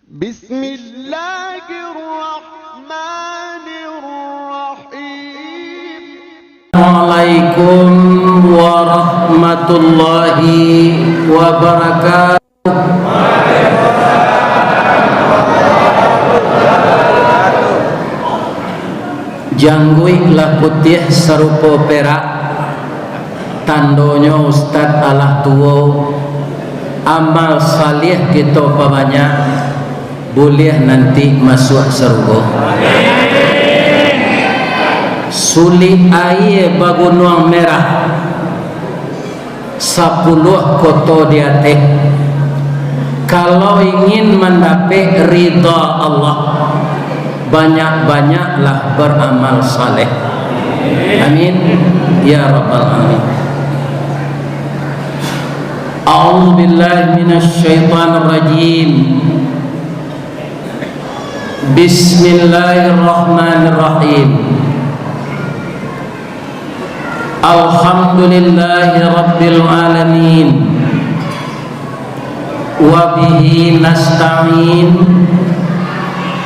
Bismillahirrahmanirrahim. Assalamualaikum warahmatullahi wabarakatuh. Jangguik lah putih serupa perak, tandonyo Ustad Allah tuwo, amal salih kita banyak, boleh nanti masuk surga. Suli air bagunuang merah 10 koto di atas. Kalau ingin mendapat ridha Allah, banyak-banyaklah beramal saleh. Amin ya rabbal alamin. A'udzu billahi minasy syaithanir rajim. Bismillahirrahmanirrahim. Alhamdulillahi rabbil alamin. Wa bihi nasta'in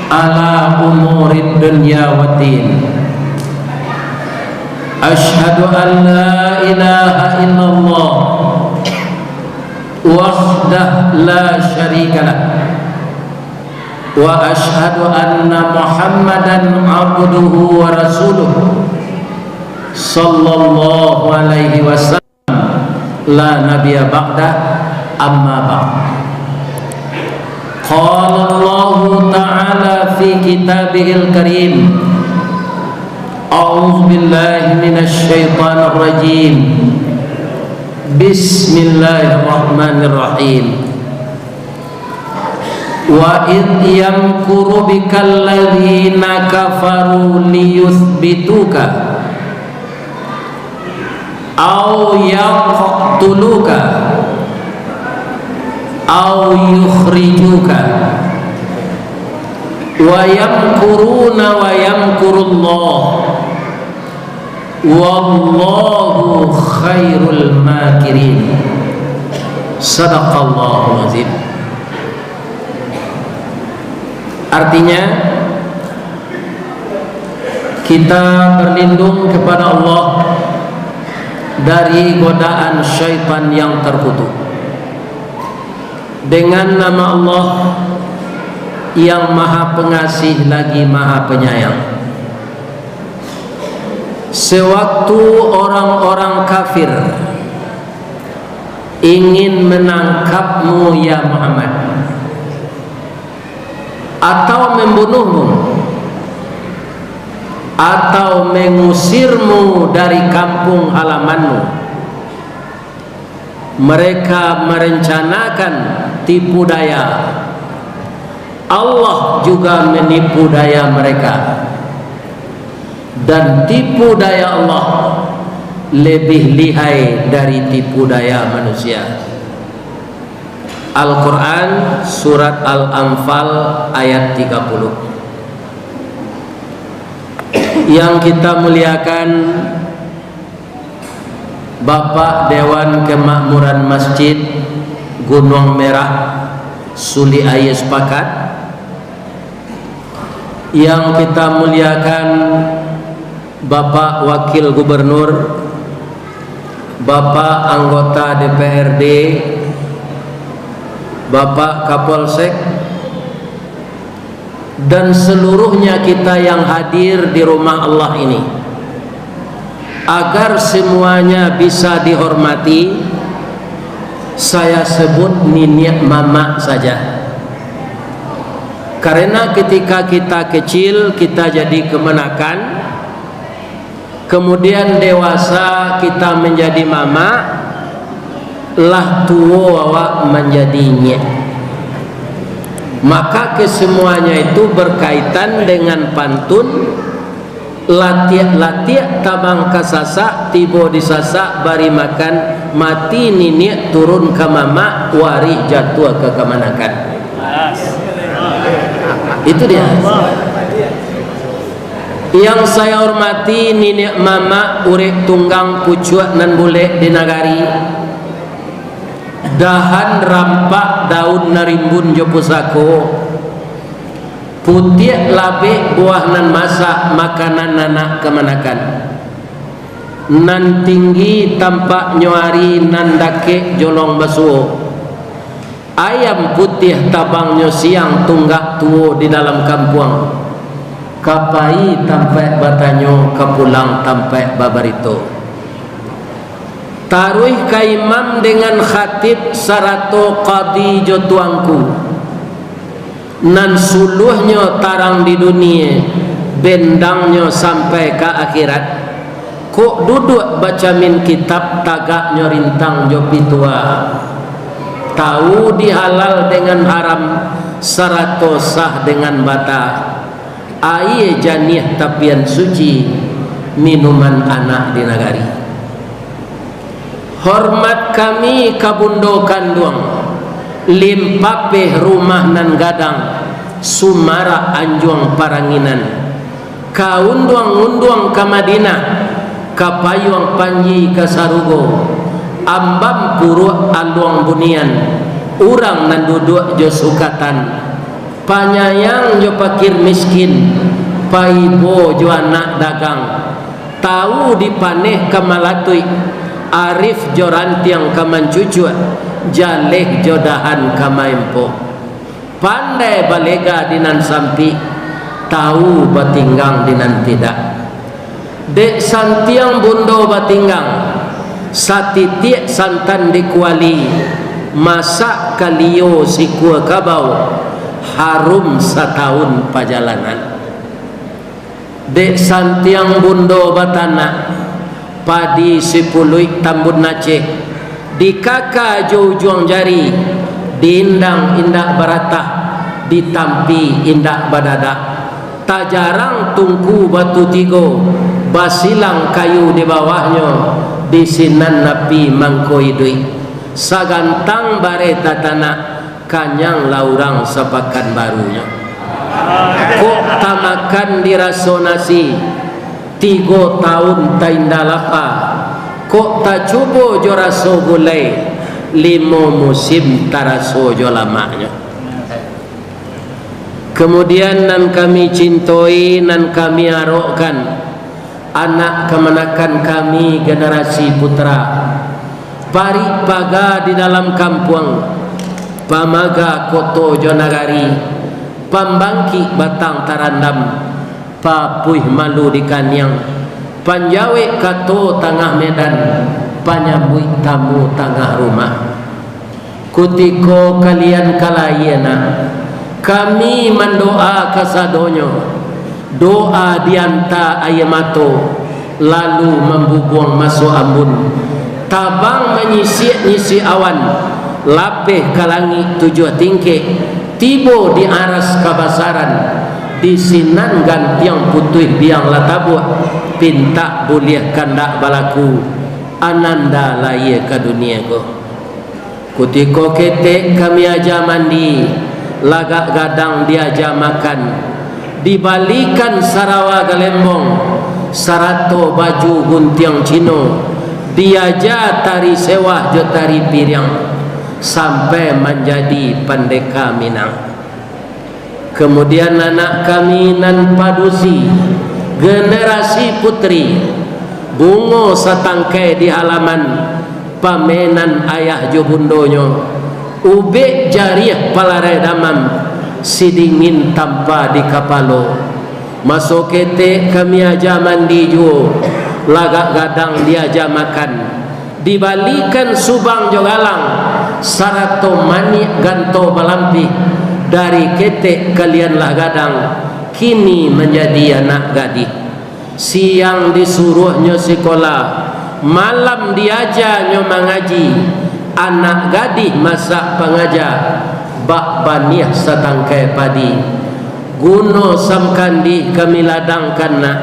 ala umurid dunya waddin. Asyhadu an la ilaha illallah wahdah la syarika lah, wa asyhadu anna Muhammadan abduhu wa rasuluh sallallahu alaihi wasallam la nabiyya ba'da, amma ba'd. Qala Allah ta'ala fi kitabihil karim, a'udzu billahi minasy syaithanir rajim, bismillahirrahmanirrahim. Wa id yamkuru bikal ladzina kafaru liyuthbituka aw yaqtuluka aw yukhrijuka wa yamkuruna wa yamkurullah wallahu khairul makirin. Sadaqallahul azim. Artinya kita berlindung kepada Allah dari godaan syaitan yang terkutuk dengan nama Allah yang maha pengasih lagi maha penyayang. Sewaktu orang-orang kafir ingin menangkapmu ya Muhammad, atau membunuhmu, atau mengusirmu dari kampung halamanmu, mereka merencanakan tipu daya. Allah juga menipu daya mereka, dan tipu daya Allah lebih lihai dari tipu daya manusia. Al-Quran surat Al-Anfal ayat 30. Yang kita muliakan Bapak Dewan Kemakmuran Masjid Gunung Merah Suli Aye Sepakat, yang kita muliakan Bapak Wakil Gubernur, Bapak Anggota DPRD, Bapak Kapolsek, dan seluruhnya kita yang hadir di rumah Allah ini, agar semuanya bisa dihormati, saya sebut Niniak Mama saja. Karena ketika kita kecil kita jadi kemenakan, kemudian dewasa kita menjadi mama, lah tua awak menjadinya. Maka kesemuanya itu berkaitan dengan pantun. Latiak-latiak tabang kasasa, tibo disasa bari makan, mati niniak turun ke mama, wari jatuh ke kemanakan. Itu dia. Yang saya hormati niniak mama urek tunggang pucuak nan bule di nagari, dahan rampak daun narimbun jo pusako, putih labe buah nan masak makanan anak kemanakan nan tinggi tampak nyuari nan dake jolong basuh ayam putih tabangnya siang tunggak tuo di dalam kampung kapai tampai batanyo kapulang tampai babarito taruh ka imam dengan khatib sarato qadi jo tuangku nan suluhnya tarang di dunia bendangnya sampai ke akhirat kok duduk baca min kitab tagaknya rintang jo pitua tahu dihalal dengan haram sarato sah dengan bata air janiah tapian suci minuman anak di nagari hormat kami kabundo kanduang limpapeh rumah nan gadang sumara anjuang paranginan kaunduang-unduang ka Madinah kapayuang panji ka Sarugo ambam puru aluang bunian urang nan duduk jo sukatan panyayang jo pakir miskin paibo jo anak dagang tahu dipaneh kamalatui arif jo rantiang kamancucut jaleh jo dahan kamaempo pandai balega dinan sampi tahu batinggang dinan tidak dek santiang bundo batinggang satitik santan dikuali masak kalio sikua kabau harum setahun perjalanan dek santiang bundo batana padi sepuluh tambun Aceh di kaka jauh-jauh jari diindang indak baratah ditampi indak badadak tak jarang tungku batu tigo basilang kayu di bawahnya di sinan napi mangkoi dui sagantang bare tatana kanyang laurang sepakan barunya kok tamakan dirasonasi 3 tahun taindalapa kok tak cubo jo raso gulai 5 musim taraso jo lamanya kemudian nan kami cintoi nan kami arokkan anak kemanakan kami generasi putra pari paga di dalam kampung pamaga koto jonagari pambangki batang tarandam papuih malu di kanyang panjawe kato tengah medan panyambui tamu tengah rumah kutiko kalian kalayana kami mendoa kasadonyo doa dianta ayamato lalu membubuang masuk ambun tabang menyisi awan lapeh kalangi 7 tingkeh tibo di aras kabasaran di sinan gantiang putih biang latabuh pinta boleh kandak balaku ananda laya ke dunia ko kutiko ketek kami aja mandi lagak gadang diaja makan dibalikan sarawa galembong sarato baju guntiang cino diaja tari sewah jo tari piring sampai menjadi pendeka Minang. Kemudian anak kami nan padusi generasi putri bungo satangkai di halaman pamenan ayah jo bundonyo ube jariah palare damam sidingin tanpa di kapalo masuk kete kami aja mandi jo lagak gadang diaja makan dibalikan subang jogalang sarato mani ganto balampi dari ketek kalianlah gadang kini menjadi anak gadis siang disuruhnya sekolah malam diajarnya mengaji anak gadis masak pengajar bak baniah setangkai padi guno samkandi kami ladangkan nak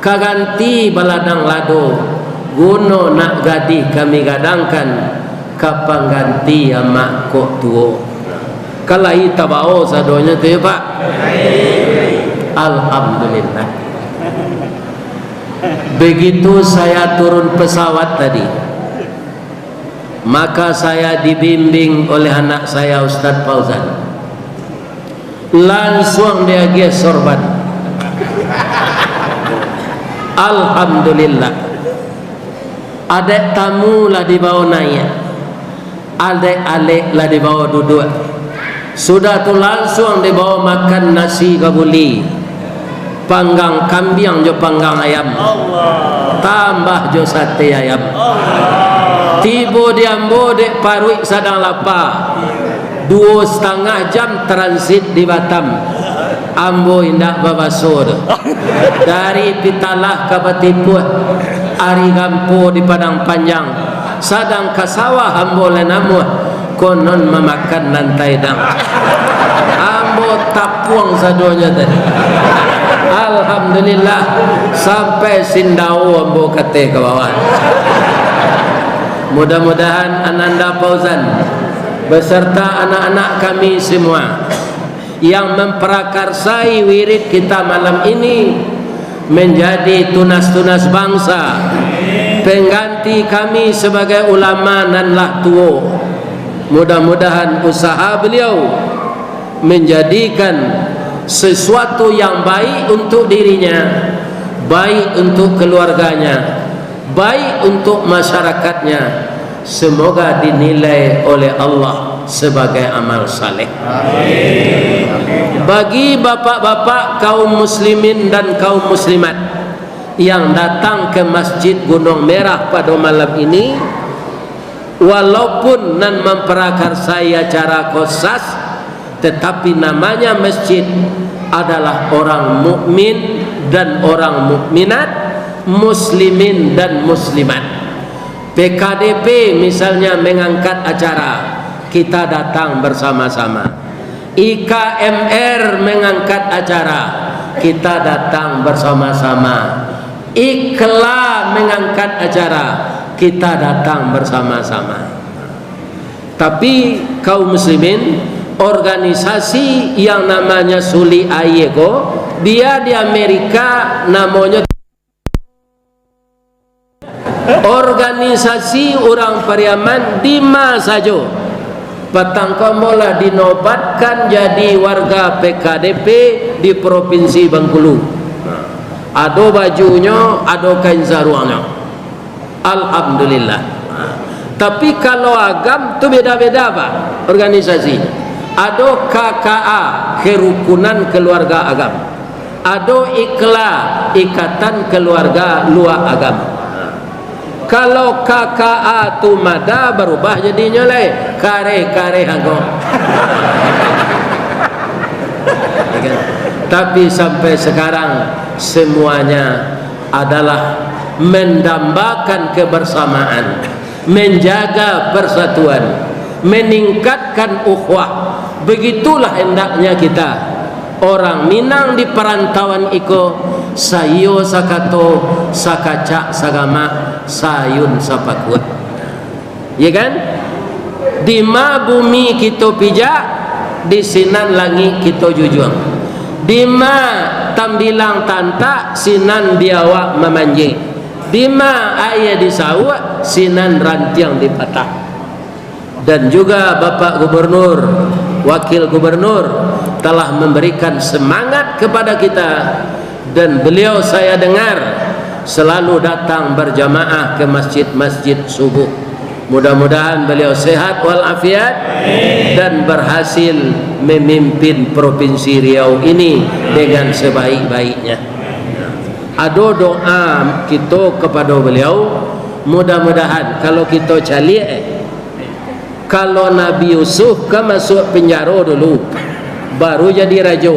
kaganti baladang lado guno nak gadis kami gadangkan kapang ganti amak kok tuo kalai tabao sadonya tu ya Pak alhamdulillah. Begitu saya turun pesawat tadi maka saya dibimbing oleh anak saya Ustaz Fauzan langsung dia ge sorban. Alhamdulillah. Adek tamu lah dibawa naik, adek alik lah dibawa duduk. Sudah tu langsung dibawa makan nasi kabuli, panggang kambing jo panggang ayam, tambah jo sate ayam. Tiba diambo dek parui sadang lapar, 2,5 jam transit di Batam. Ambo indak babasur dari Pitalah ke Batipuh, Ari Gampo di Padang Panjang, sadang kasawah ambo lenamuh konon memakan lantai dang. Ambo tapuang sadonya tadi. Alhamdulillah sampai Sindau ambo kate ke bawah. Mudah-mudahan Ananda Fauzan beserta anak-anak kami semua yang memprakarsai wirid kita malam ini menjadi tunas-tunas bangsa, pengganti kami sebagai ulama nan lah tua. Mudah-mudahan usaha beliau menjadikan sesuatu yang baik untuk dirinya, baik untuk keluarganya, baik untuk masyarakatnya. Semoga dinilai oleh Allah sebagai amal saleh. Bagi bapak-bapak kaum muslimin dan kaum muslimat yang datang ke Masjid Gunung Merah pada malam ini, walaupun nan memprakarsai acara khosas, tetapi namanya masjid adalah orang mukmin dan orang mukminat, muslimin dan muslimat. PKDP misalnya mengangkat acara, kita datang bersama-sama. IKMR mengangkat acara, kita datang bersama-sama. IKLA mengangkat acara, kita datang bersama-sama. Tapi kaum muslimin, organisasi yang namanya Suli Ayego, dia di Amerika namanya organisasi orang Pariaman Dima saja. Patang kamolah dinobatkan jadi warga PKDP di Provinsi Bengkulu. Ada bajunya, ada kain saruangnya. Alhamdulillah. Tapi kalau agam tu beda-beda Pak organisasi. Ada KKA, Kerukunan Keluarga Agam. Ada IKLA, Ikatan Keluarga Luar Agam. Kalau KKA tu mada berubah jadinya le kare-kare agong. Tapi sampai sekarang semuanya adalah mendambakan kebersamaan, menjaga persatuan, meningkatkan ukhuwah. Begitulah hendaknya kita orang Minang di perantauan iko, sayo sakato sakacak sagama sayun sapakut, ya kan? Di ma bumi kita pijak, di sinan langit kita jujung. Di ma tambilang tantak, sinan biawak memanjing. Di ma ayah disawak, sinan rantiang dipatah. Dan juga Bapak Gubernur, Wakil Gubernur telah memberikan semangat kepada kita, dan beliau saya dengar selalu datang berjamaah ke masjid-masjid subuh. Mudah-mudahan beliau sehat walafiat dan berhasil memimpin Provinsi Riau ini dengan sebaik-baiknya. Ada doa kita kepada beliau, mudah-mudahan kalau kita cari kalau Nabi Yusuf kan masuk penjara dulu baru jadi raja.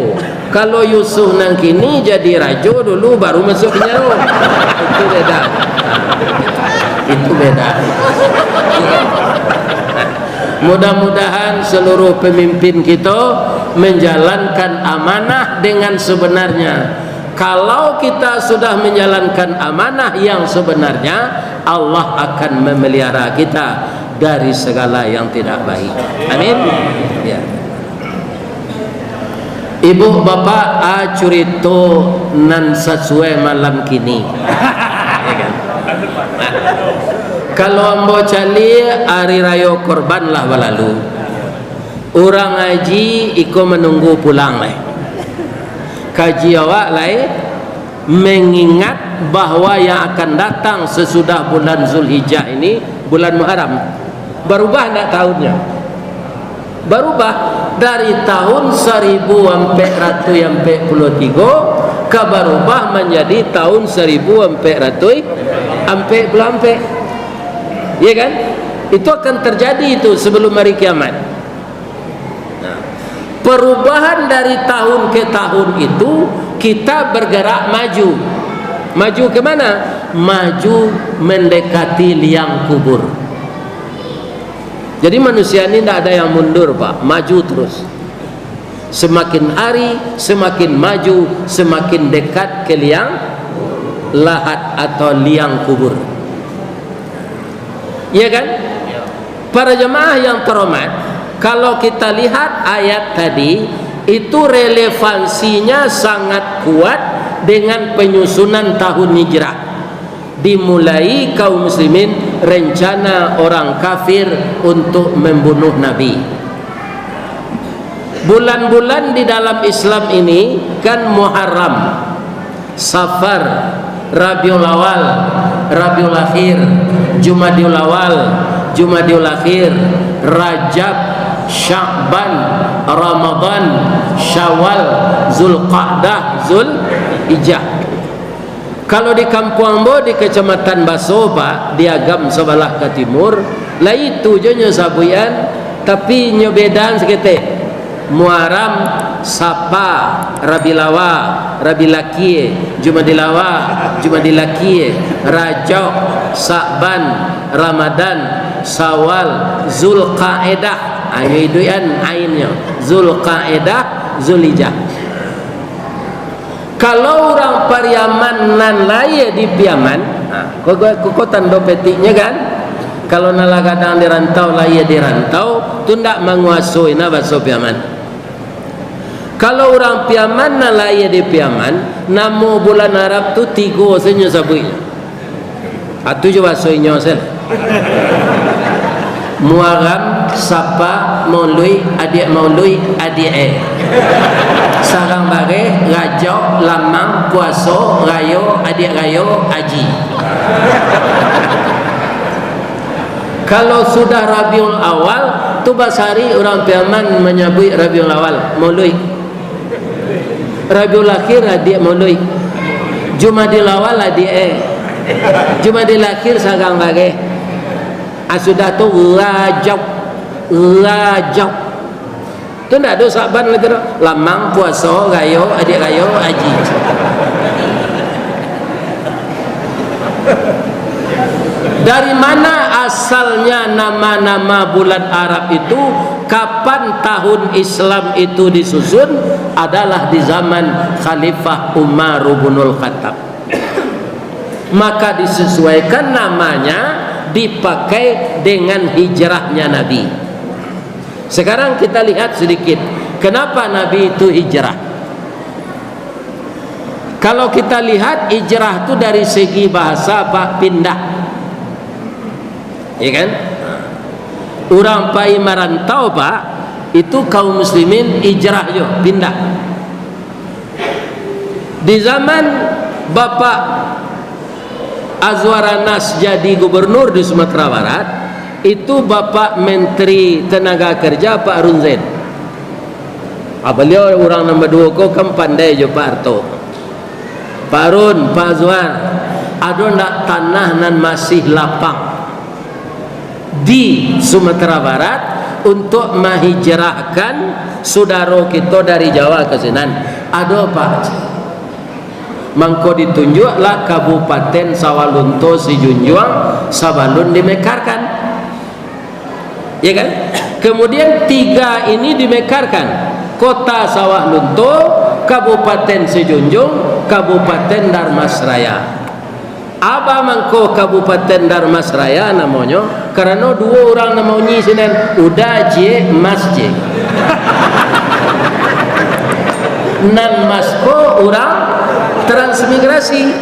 Kalau Yusuf nang kini jadi raja dulu baru masuk penjara. Itu beda. Itu beda. Mudah-mudahan seluruh pemimpin kita menjalankan amanah dengan sebenarnya. Kalau kita sudah menjalankan amanah yang sebenarnya, Allah akan memelihara kita dari segala yang tidak baik. Amin. Ya. Ibu bapak curito nan sesuai malam kini. Ya kan? Kalau ambo cali hari raya korban lah balalu. orang haji iko menunggu pulang lah. Kaji awak lah mengingat bahawa yang akan datang sesudah bulan Zulhijjah ini bulan Muharram. Berubah tak tahunnya? Berubah dari tahun 1443 ke berubah menjadi tahun 1444. Ya kan? Itu akan terjadi itu sebelum hari kiamat. Perubahan dari tahun ke tahun itu kita bergerak maju. Maju ke mana? Maju mendekati liang kubur. Jadi manusia ini tidak ada yang mundur, Pak. Maju terus. Semakin hari semakin maju, semakin dekat ke liang lahat atau liang kubur. Iya kan? Para jemaah yang terhormat, kalau kita lihat ayat tadi, itu relevansinya sangat kuat dengan penyusunan tahun hijrah. Dimulai kaum muslimin rencana orang kafir untuk membunuh Nabi. Bulan-bulan di dalam Islam ini kan Muharram, Safar, Rabiul Awal, Rabiul Akhir, Jumadil Awal, Jumadil Akhir, Rajab, Sya'ban, Ramadan, Syawal, Zulqa'dah, Zulhijjah. Kalau di Kampung Ambo, di Kecamatan Basoba, di Agam sebelah ke timur, lah itu je nyo sabuyan, tapi nyo bedan seketik. Muharram, Sapa, Rabilawa, Rabilakie, Jumadilawa, Jumadilakie, Rajab, Sa'ban, Ramadan, Syawal, Zulqa'edah. Ayo itu kan ainnya. Zulqa'edah, Zulhijjah. Kalau orang Pariaman nan laye di Piaman, kau tanda petiknya kan? Kalau nalagadang di rantau laye di rantau, tu ndak menguasai na bahasa Piaman. Kalau orang Piaman nan laye di Piaman, namo bulan Arab tu 3 senyo sabunya. Atu je bahasa inyo sel. Muharram, Sapa, Maului, adik Maului, adik sarang bare, Rajab, Lamang, Puasa, Rayo, adik Rayo, Haji. Kalau sudah Rabiul Awal, tu basari orang Piaman menyebut Rabiul Awal, Maului. Rabiul Akhir adik Maului. Jumadil Awal adik Jumadil Akhir sarang bare. Sudah tu Rajab. Tu tak ada Sa'ban lagi tu. Lamang, Puasa, Rayo, adik Rayo, Haji. Dari mana asalnya nama-nama bulan Arab itu? Kapan tahun Islam itu disusun? Adalah di zaman Khalifah Umar bin Khattab. Maka disesuaikan namanya, dipakai dengan hijrahnya Nabi. Sekarang kita lihat sedikit kenapa Nabi itu hijrah. Kalau kita lihat hijrah itu dari segi bahasa Pak, pindah, ya kan? Orang pai merantau Pak, itu kaum muslimin hijrah jo, pindah. Di zaman Bapak Azwar Anas jadi gubernur di Sumatera Barat, itu Bapak Menteri Tenaga Kerja Pak Harun Zaid. Beliau orang nombor 2 kok kan pandai je Pak Harto. Pak Harun, Pak Azwar, ada nak tanah nan masih lapang di Sumatera Barat untuk menghijrahkan saudara kita dari Jawa ke sini? Ada Pak. Mangko ditunjuklah Kabupaten Sawalunto Sijunjuang Sabalun dimekarkan, ya kan? Kemudian 3 ini dimekarkan, Kota Sawah Lunto, Kabupaten Sijunjung, Kabupaten Darmasraya. Apa mangko Kabupaten Darmasraya namanya? Karena 2 orang namanya sini udah je masjid. Nan masko orang transmigrasi.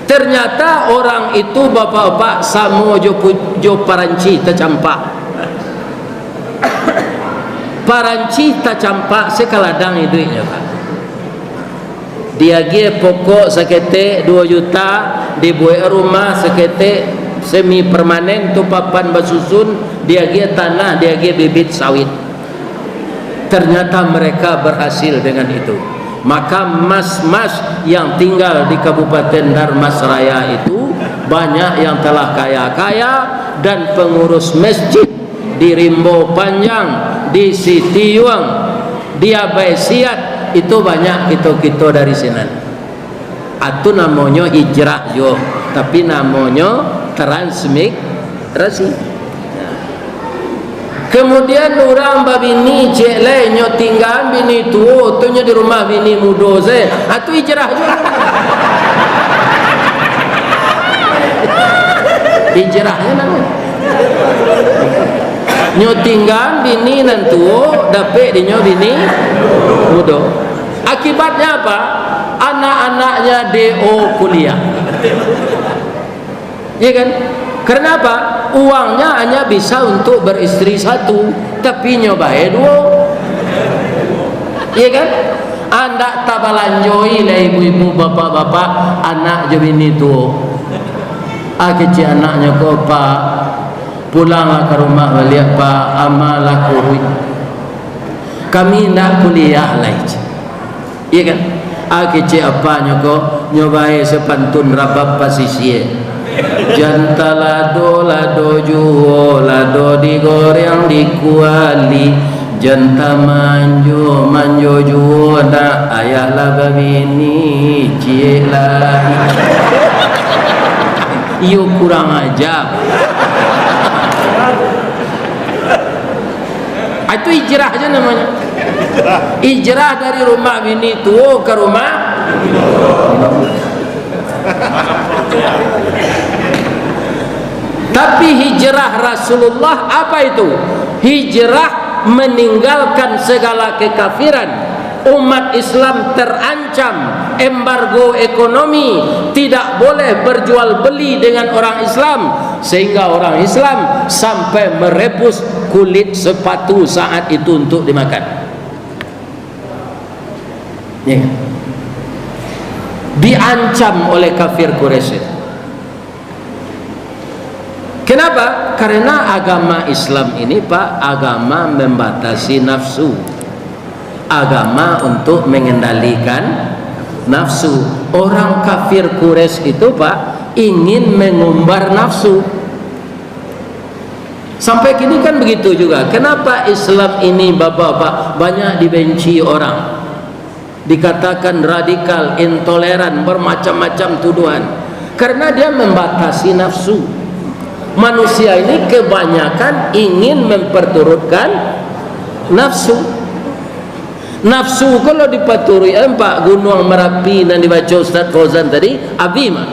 Ternyata orang itu bapak-bapak samo jo paranci tercampak. Paranci tak campak sekaladang duitnya Pak. Dia ge pokok seketek 2 juta, dibuat rumah seketek semi permanen tu papan basusun, dia ge tanah, dia ge bibit sawit. Ternyata mereka berhasil dengan itu. Maka mas-mas yang tinggal di Kabupaten Darmasraya itu banyak yang telah kaya-kaya, dan pengurus masjid di Rimbo Panjang, di Sitiwang, di Abai Siat itu banyak kita dari sini. Itu namanya hijrah jo, tapi namanya transmigrasi. Kemudian orang babini cek le nyo tinggal bini tua tu nyo di rumah bini muda se, itu hijrah jo. Hijrahnya namanya. Nyo tinggal bini nan tua, dapat di nyo bini muda. Akibatnya apa? Anak-anaknya DO kuliah. Ya kan? Karena apa? Uangnya hanya bisa untuk beristri 1, tapi nyobain 2. Ya kan? Anda tak balanjoi lah ibu-ibu, bapak-bapak, anak je bini tu. Kecil anaknya kau Pak, pulang ke rumah balik Pak, amal aku. Kami nak kuliah lah. Iya kan? Kecil apanya kau nyobai sepantun rabab pasisye. Janta lado juo, lado digoreng dikuali. Janta manjo juo, dak ayah laba bini cie lahi. Iyo kurang ajar. Itu hijrah aja namanya. Hijrah dari rumah bini tua ke rumah. Tapi hijrah Rasulullah apa itu? Hijrah meninggalkan segala kekafiran. Umat Islam terancam embargo ekonomi, tidak boleh berjual beli dengan orang Islam, sehingga orang Islam sampai merebus kulit sepatu saat itu untuk dimakan. Ya. Diancam oleh kafir Quraisy. Kenapa? Karena agama Islam ini Pak, agama membatasi nafsu, agama untuk mengendalikan nafsu. Orang kafir Quraisy itu Pak ingin mengumbar nafsu. Sampai kini kan begitu juga. Kenapa Islam ini bapak-bapak banyak dibenci orang, dikatakan radikal, intoleran, bermacam-macam tuduhan? Karena dia membatasi nafsu. Manusia ini kebanyakan ingin memperturutkan nafsu. Nafsu kalau dipaturi Pak Gunung Merapi dan dibaca Ustaz Fauzan tadi, abi mah.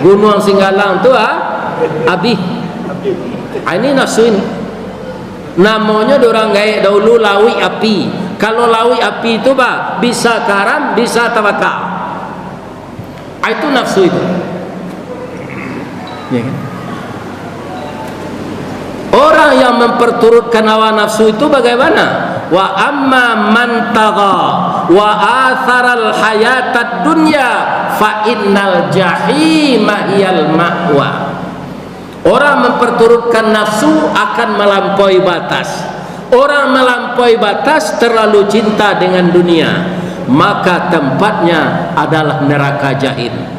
Gunung Singgalang tu abi. Ini nafsu ini. Namanya dorang gaya dahulu lawi api. Kalau lawi api itu Pak bisa karam, bisa tawakal. Itu nafsu itu. Ya kan? Orang yang memperturutkan hawa nafsu itu bagaimana? Wa amma man tagha wa atharal hayatad dunya fa innal jahima hiyal ma'wa. Orang memperturutkan nafsu akan melampaui batas. Orang melampaui batas terlalu cinta dengan dunia, maka tempatnya adalah neraka jahim.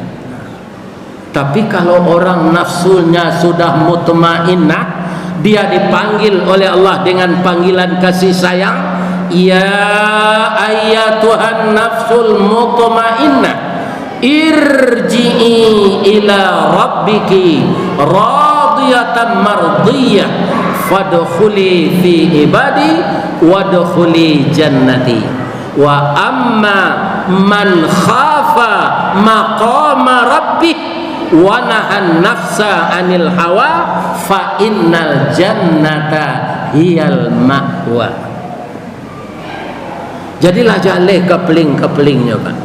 Tapi kalau orang nafsunya sudah mutmainnah, dia dipanggil oleh Allah dengan panggilan kasih sayang, ya ayyatuhan nafsul mutmainnah irji'i ila rabbiki radiyatan mardiyah fadkhuli fi ibadi wadkhuli jannati. Wa amma man khafa maqama rabbih wa nahan nafsa anil hawa fa innal jannata hiyal ma'wa. Jadilah jaleh kepeling-kepelingnya Pak.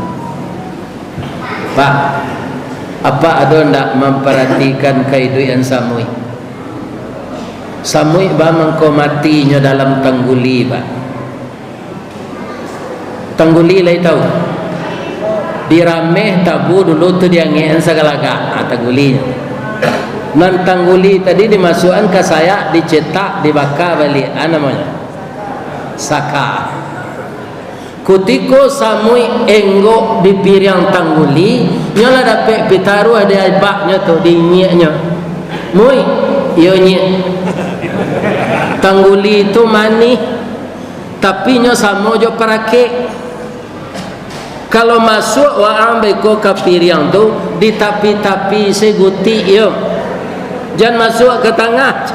Apa ada ndak memperhatikan kaidu yang samui? samui ba mangko matinya dalam tangguli ba. Tangguli lai tahu dirameh tabu dulu tu dia ngeen segalaga tanggulinya. Nan tangguli tadi dimasukkan ke saya, dicetak, dibakar balik namanya saka. Kutiko samui enggok di piring tangguli nyola dapat pitaru ada ibaknya tu di nyeknya mui iyo nyek tangguli itu manih tapi nyo samo jo parake. Kalau masuk wa ambe ko ke piring tu di tapi-tapi seguti yo jangan masuk ke tengah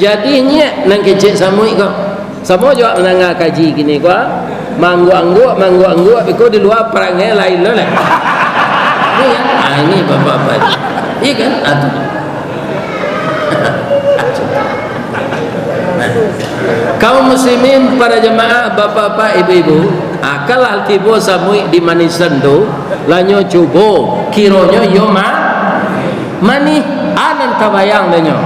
jadi nyek nang kecek samui ko samo jo nang kaji gini ko manggu-anggu iko di luar perangnya lain lah. Ini kan? Ini bapak-bapak. Iya kan? Kaum muslimin, para jemaah, bapak-bapak, ibu-ibu, kalau tiba samui di manisan tu, lanyo cubo, kironya yo mani anan tabayang danyo.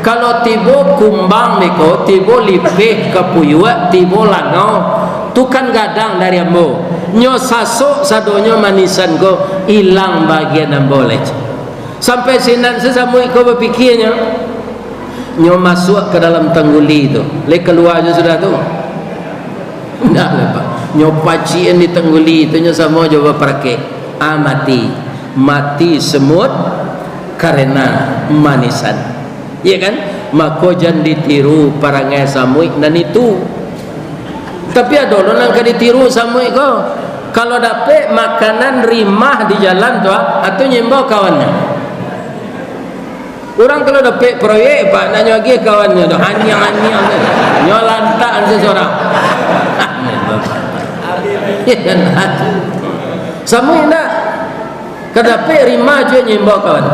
Kalau tiba kumbang niko, tiba lipeh kapuyuat, tiba langau, tu kan gadang dari ambo nyo sasok sadonyo manisan ko hilang bagian ambo lec sampai sinan sesamui ko berpikirnya nyo masuk ke dalam tangguli itu le keluar je sudah tu ndak lepas nyo pacien di tangguli itu nyo samo coba pakai mati semut karena manisan iya kan mako jan ditiru parangai samui dan itu. Tapi ada orang yang ditiru samui ko. Kalau dapat makanan rimah di jalan tu atau nyembau kawannya. Orang kalau dapat proyek pak nak nyagi kawannya tu anyang-anyang tu. Nyolantak seseorang. Samui nak. Kalau dapat rimah je nyembau kawan.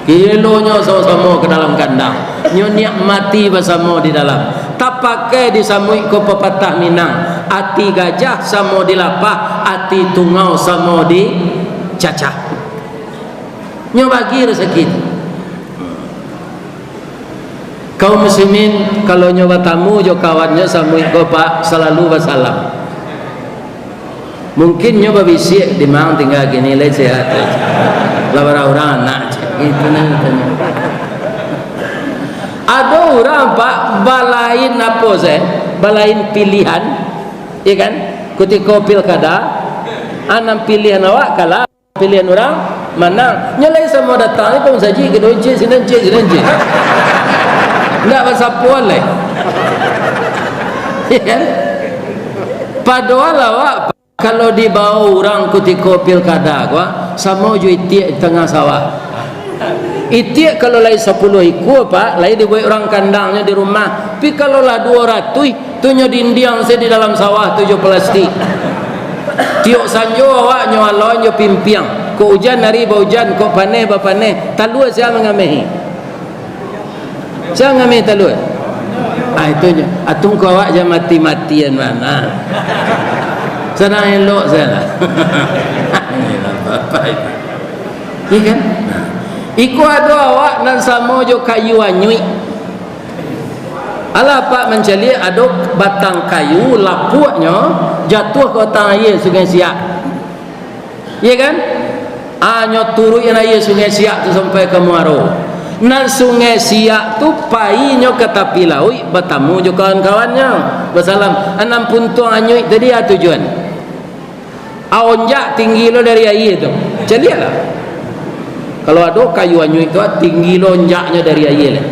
Kilonya sama-sama ke dalam kandang. Nyo nikmati bersama di dalam. Tak pakai disamui ko pepatah Minang. Ati gajah samo di lapah, ati tungau samo di cacah. Nyo bagi rezeki. Kaum muslimin kalau nyo bertamu jo kawannya samui ko pak selalu bersalam. Mungkin nyo berbisik di mang tinggal gini le sehat. Lah orang anak itu nanya. Ada orang pak balain apa saya balain pilihan ya kan ketika pilkada anam pilihan awak kalah pilihan orang menang nyalai semua datang itu saja kedua sinan je tidak pasal boleh ya kan padahal awak kalau dibawa orang ketika pilkada gua sama ju itiak tengah sawah. Itiak kalau lain 10 ikut pak, lain dibuat orang kandangnya di rumah. Tapi kalau lah 200, tu nyo dindiang saya di dalam sawah 7 plastik. Tiok sanjo awak nyo alon nyo pimpiang. Ko hujan hari hujan, ko paneh ba paneh. Talua saya mengamehi. Saya mengamehi talua. Itu nyo. Atung ko awak jangan mati-matian mana. Sana elok saya lah. Inilah bapak itu. Iya kan? Iku ada awak nan samo jo kayu anyui. Ala pak mencari ada batang kayu lapuknya jatuh ke tang air sungai Siak. Iya kan? Anyo turun air sungai Siak tu sampai ke Muaro. Nan sungai Siak tu painya ke tepi laut bertamu jo kawan-kawannya. Bersalam. 60 tuang anyui tadi tujuan. Aonjak tinggi lo dari air tu. Celialah. Kalau ada kayu anyu itu tinggi lonjaknya dari air lah.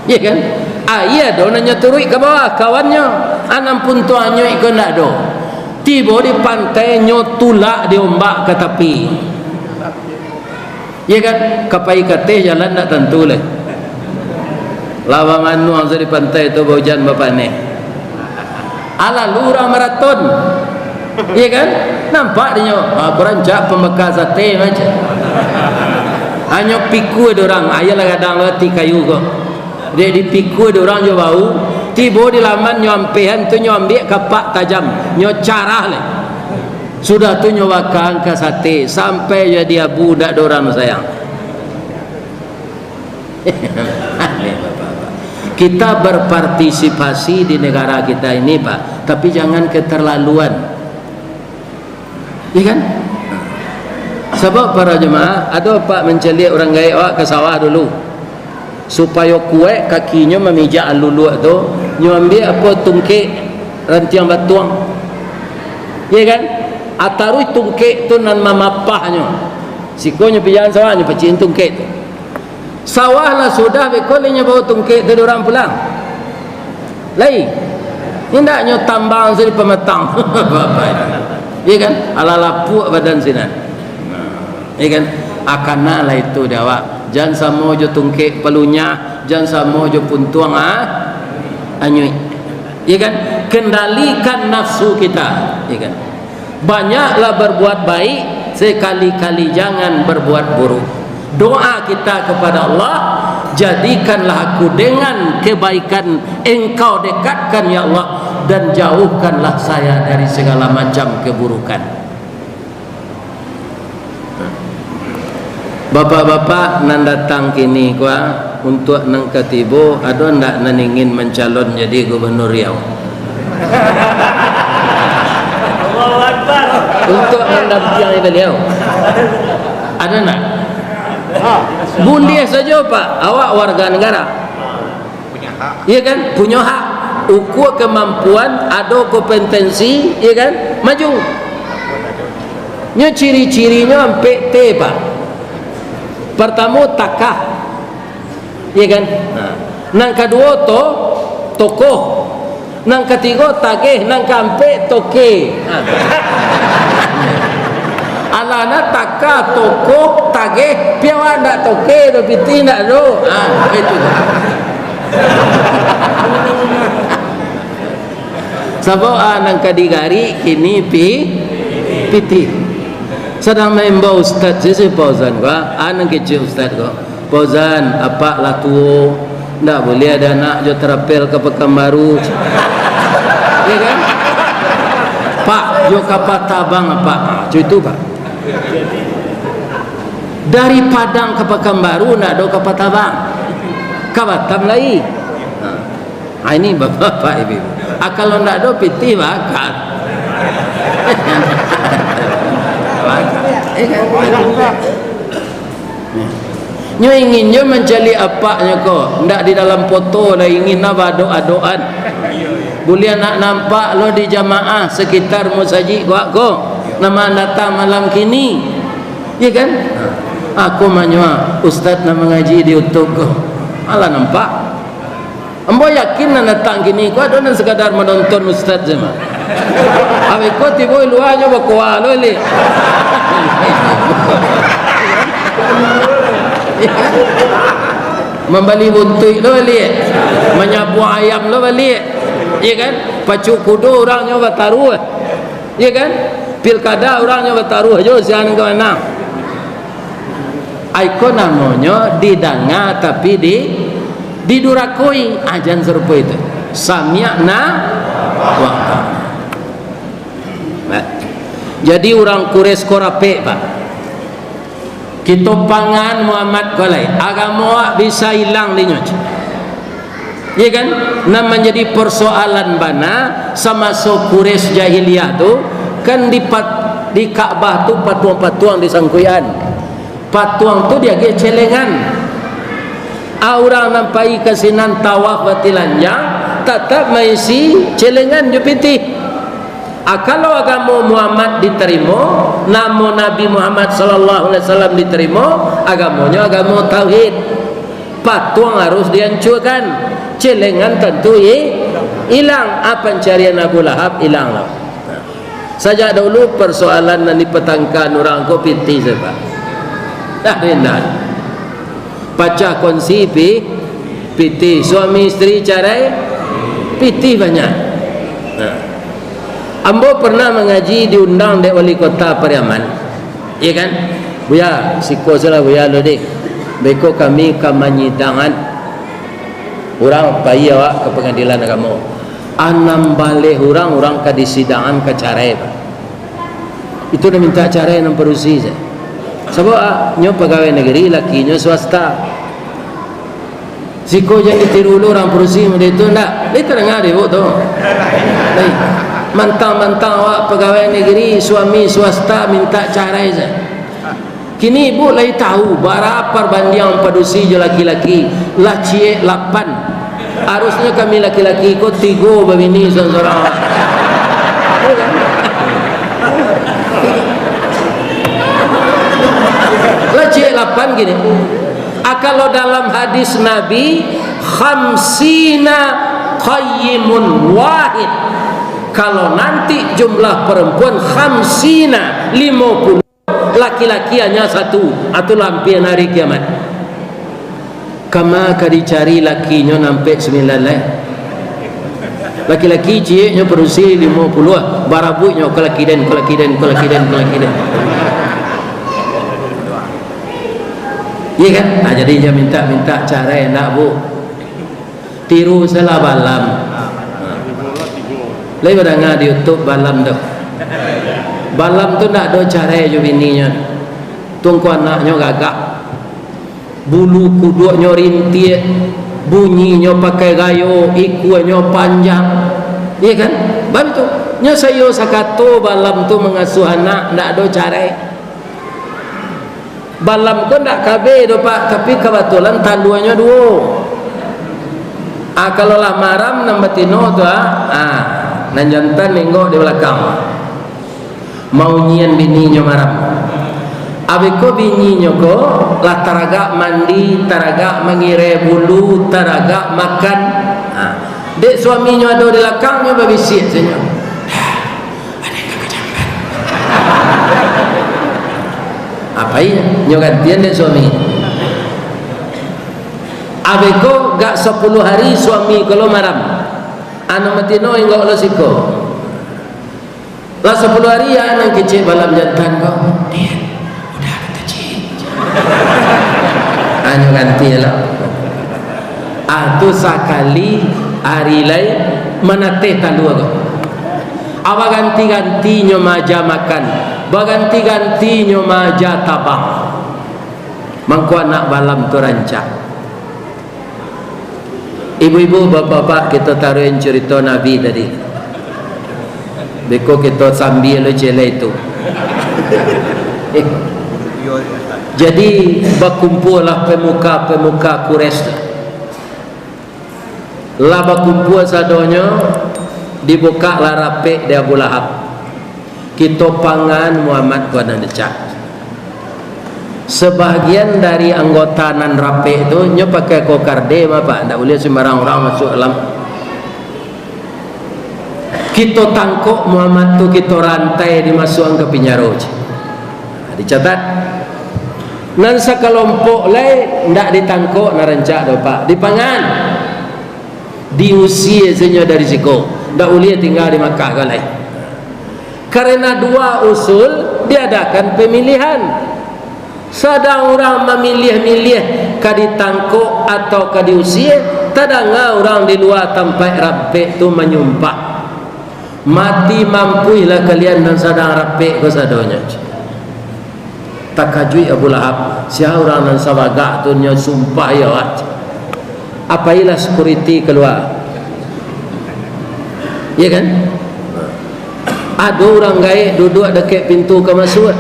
Ya kan? Air ada nanya turun ke bawah kawannya. 60 tu anyu itu nak ada. Tiba di pantai nyotulak di ombak ke tepi. Ya kan? Kapai kateh jalan tak tentu lah. Lawa manu angsa di pantai itu hujan bapak ni. Ala lurah maraton. Iya kan? Nampak dia berancak pembekal sate macam. Hanya piku ada orang, ayalah kadang lati kayu kok. Dia dipiku ada orang jo bau, tiba di laman nyampehan tu nyambil kapak tajam, nyo carah le. Sudah tu nyo bakang ke sate sampai jadi abu dak ada orang sayang. Kita berpartisipasi di negara kita ini Pak, tapi jangan keterlaluan, ya kan? Sebab para jemaah ada Pak mencelik orang gaya awak ke sawah dulu supaya kuat kakinya memijak lulu tu, nyo ambil apa tungkik rantiang batuang, ya kan? Atarui tungkik tu nan mamapahnya sikonya pijalan sawahnya pacin tungkik tu sawah lah sudah bekolinya bawa tungkik tu orang pulang lain hendaknya tambang sini pemetang ya kan ala lapuk badan sinan ya kan akana lah itu dawa jangan sama jo tungkik pelunya jangan sama jo puntuang anyui ya kan kendalikan nafsu kita ya kan banyaklah berbuat baik sekali-kali jangan berbuat buruk. Doa kita kepada Allah, jadikanlah aku dengan kebaikan engkau dekatkan ya Allah, dan jauhkanlah saya dari segala macam keburukan. Bapak-bapak nan datang kini kuah untuk nang ketibo ada ndak nan ingin mencalon jadi gubernur Riau? Untuk mendampingi beliau ada nak? Boleh saja Pak, awak warga negara punya hak, iya kan? Punya hak, ukur kemampuan, ada kompetensi, iya kan? Maju nya ciri-cirinya sampai T Pak. Pertama takah, iya kan? Nang kedua tokoh, nang ketiga tagih, nang keempat toke. Alana taka tokoh tagih piawan ndak toke do piti ndak do. Itu. Sebab nang kadigari kini piti. Sedang membawa ustaz sisi pauzan gua, nang kecil ustaz gua. Pauzan apa lah tuo ndak boleh ada anak jo terapel ke Pekanbaru. Ya kan? Pak jo kapatabang apa? Itu Pak. Dari Padang ke Pekanbaru nak do ke Patabang ke Batam lagi. Ini bapak ibu. Kalau nak do piti bakar. Nyo inginnya mencari apanya kok ndak di dalam foto lah ingin apa doa-doaan. Boleh nak nampak lo di jamaah sekitar musajid kok nama datang malam kini, ya kan? Aku manyua ustaz nak mengaji di YouTube ko, alah nampak. Ambo yakin nak datang kini, ko ada nak sekadar menonton ustaz je mah. Abe ko tibo luanya bakwa lo le. Membeli buntui lo balik, menyapu ayam lo balik, ya kan? Pacu kudu orangnya bataruh, ya kan? Pilkada orangnya bertaruh aja siang ke mana. Ikon namanya didanga tapi didurakoi ajan serupa itu. Sami'na wa jadi orang Quraisy korape Pak. Kita pangan Muhammad kolai agama bisa hilang dinyoj. Ya kan? Nah menjadi persoalan bana sama so Quraisy jahiliyah tu kan di Ka'bah tu patuang-patuang di sangkuyan. Patuang tu dia ke celengan. Orang nampai kasinan tawaf batilannya tetap maisi celengan jupiti. Kalau agama Muhammad diterima, nama Nabi Muhammad sallallahu alaihi wasallam diterima, agamanya agama tauhid. Patuang harus dihancurkan. Celengan tentu hilang. Apa pencarian Abu Lahab hilang lah. Sejak dulu persoalan yang dipetangkan orang ko piti sebab dah rendah pecah kongsi piti suami isteri cerai piti banyak. Ambo pernah mengaji diundang di wali kota Pariaman, iya kan? Buya siko salah buya lo dek beko kami kamanyidangan orang bayi awak ke pengadilan agama. Anam balik orang ke disidangan ke carai itu dah minta carai yang perusi je sebab nyo pegawai negeri lakinya swasta Siko jadi tiru orang perusi dia tu ndak. Dia terdengar dia tu. Mantang-mantang awak pegawai negeri, suami swasta minta carai saja. Kini ibu lagi tahu berapa bandiang padusi je laki-laki. Lah cie 8. Harusnya kami laki-laki ikut 3 begini seorang-seorang. Lah cie 8 gini. Kalau dalam hadis Nabi khamsina qayyimun wahid, kalau nanti jumlah perempuan khamsina 50, laki-laki hanya 1, atau lampian hari kiamat. Kama ka dicari lakinya sampai 9 lah. Laki-laki cieknya berusia 50, barabuknya kelakiden. Iya kan? Nah, jadi dia minta cara enak bu. Tiru salah balam. Lain pada di YouTube balam tu. Balam tu nak ada cara je bininya. Tungku anaknya gagak. Bulu kuduknya rintik, bunyinya pakai gayo, ikuannya panjang. Iya kan? Baru tu. Nya saya sakato balam tu mengasuh anak nak ada cara. Balam ko nak kabe do pak, tapi kebetulan tanduannya 2. Kalau lah maram nang betino tu nan jantan nengok di belakang. Mau nyian bininya maram. Abiko bininya ko lah taraga mandi, taraga mengire bulu, taraga makan. Dek suaminya ada di belakangnya babisik saja. Apa ya? Nyo gantian dek suami. Abeko gak 10 hari suami kalau maram. Anu matino enggak lo siko. Lah 10 hari ya nang kecil balam jantan kau. Dia udah kecil. Anu ganti lah. Tu sekali hari lain menateh tandua kau. Apa ganti-gantinya maja makan, baganti-gantinya maja tabang. Mangku anak balam tu rancak. Ibu-ibu, bapak-bapak, kita taruhin cerita Nabi tadi. Beko kita sambil cele itu. Jadi berkumpullah pemuka-pemuka Quraisy. Lah berkumpul sadonya. Dibuka lah rapik dia Abu Lahab. Kita pangan Muhammad pada decak. Sebahagian dari anggota nan rapik tu nyo pakai kokarde apa ndak boleh sembarang orang masuk dalam. Kita tangkok Muhammad tu, kita rantai dimasukkan ke penjara. Dicatat. Nan sakelompok lai ndak ditangkok narencak do pak, dipangan. Diusir saja dari siku. Tak boleh tinggal di Makkah kali. Karena 2 usul diadakan pemilihan. Sedang orang memilih-milih ka ditangkuk atau ka diusir, tadanga orang di luar tempat rapik tu menyumpah. Mati mampuilah kalian dan sedang rapik ke sadonya. Takajui Abu Lahab, siapa orang nan sabagak tu nya sumpah ya wat. Apailah security keluar. Ya kan? Ada orang gaib duduk dekat pintu ke masuk.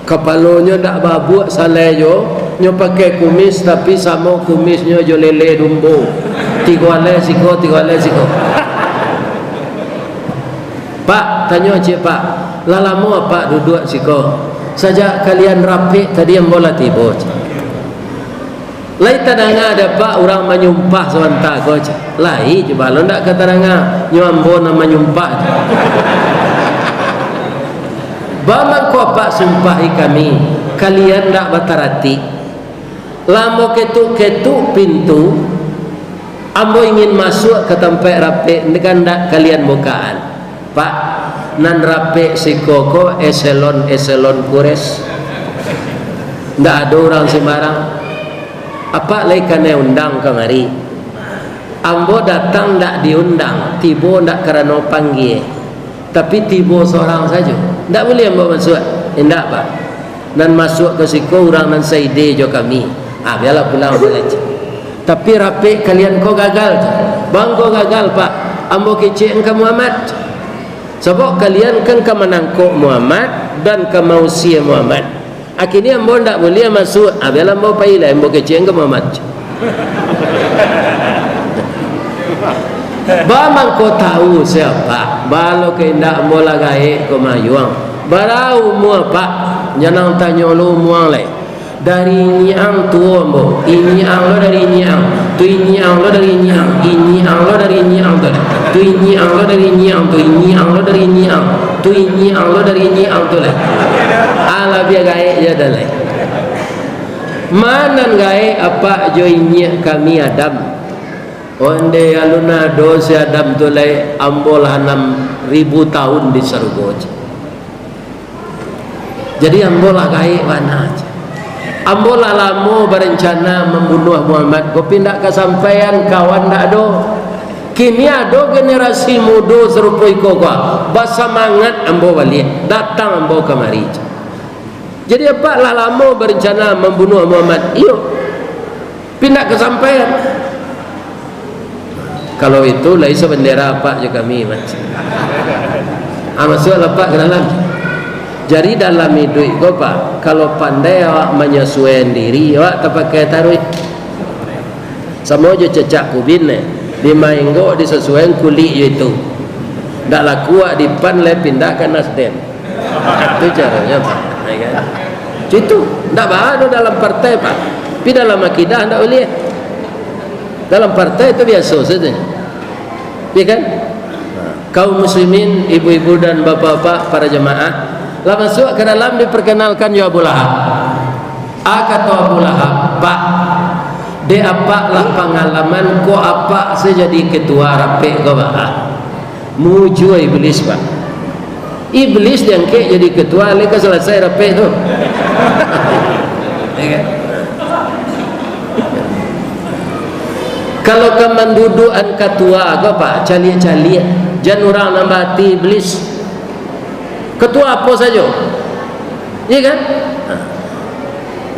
Kepalanya tak babuk salai jo, nyo pakai kumis tapi sama kumisnya jo lele dumbo. 3 alai siko. Pak, tanya cik pak, lah lama pak duduk siko. Sajak kalian rapik tadi yang bola tiba. Lai tadanga ada pak orang menyumpah sebentar kau cik. Lai coba lo ndak kata danga nyambo nama menyumpah. Bama kau pak sumpahi kami, kalian ndak batarati. Lamo ketuk pintu, ambo ingin masuk ke tempat rapik, dengan ndak kalian bukaan. Pak, nan rapik sikoko eselon Quraisy. Ndak ada orang sembarang. Apa lagi kena undang kemari? Ambo datang tak diundang, tibo tak kerana panggil, tapi tibo seorang saja. Tak boleh ambo masuk, tidak pak. Dan masuk ke siku orang nan saide jo kami. Biarlah pulang balik. Tapi rapi kalian kau gagal. Bang kau gagal pak. Ambo kecik engkau Muhammad. Sebab kalian kan ke menangkuk Muhammad dan ke mausia Muhammad. Akhirnya ambo tak boleh masuk. Biarlah ambo pailah ambo kecik engkau Muhammad. Bamang kau tahu siapa? Balo ke indak ambo lagai kau mayuang. Barau mua pak. Jangan tanya lu muang leh. Dari nyiang tua ambo. Ini ang lo dari nyiang. Tu ini ang lo dari nyiang. Ini ang lo dari nyiang tu. Tu ini ang lo dari nyiang. Tu ini ang lo dari nyiang. Tu ini ang lo dari nyiang tu leh. Ala biar gae je dah leh. Mana gae apa jo nyiak kami Adam. Onde aluna dosi Adam tu leh ambol 6.000 tahun di surga. Jadi ambol gae mana aja. Ambo lamo berencana membunuh Muhammad. Kau pindah kesampaian kawan tak ada. Kini ada generasi muda serupa iko gua. Bersemangat ambo balik. Datang ambo kemari. Jadi apa lamo berencana membunuh Muhammad. Iyo. Pindah kesampaian. Kalau itu lah iso bendera apa je kami macam. Masuk lepak ke dalam. Jadi dalam hidup kau pak, kalau pandai awak menyesuaikan diri, awak tak pakai taruh. Sama je cecak kubin di mainggo disesuaikan kulit itu. Tak laku awak di pan le pindah ke Nasdem. Itu caranya pak. Itu tak ada dalam partai pak. Tapi dalam akidah tak boleh. Dalam partai itu biasa saja. Ya kan? Kaum muslimin, ibu-ibu dan bapak-bapak, para jemaah. Lah masuk ke dalam diperkenalkan ya Abu Lahab. Kata Abu Lahab, pak, de apa lah pengalaman ko apa saya jadi ketua rapi ko pak. Muju iblis pak. Iblis yang ke jadi ketua leka selesai rapi tu. Kalau kemandudukan ketua ko pak, cali-cali jangan orang nambati iblis. Ketua apa saja, iya kan?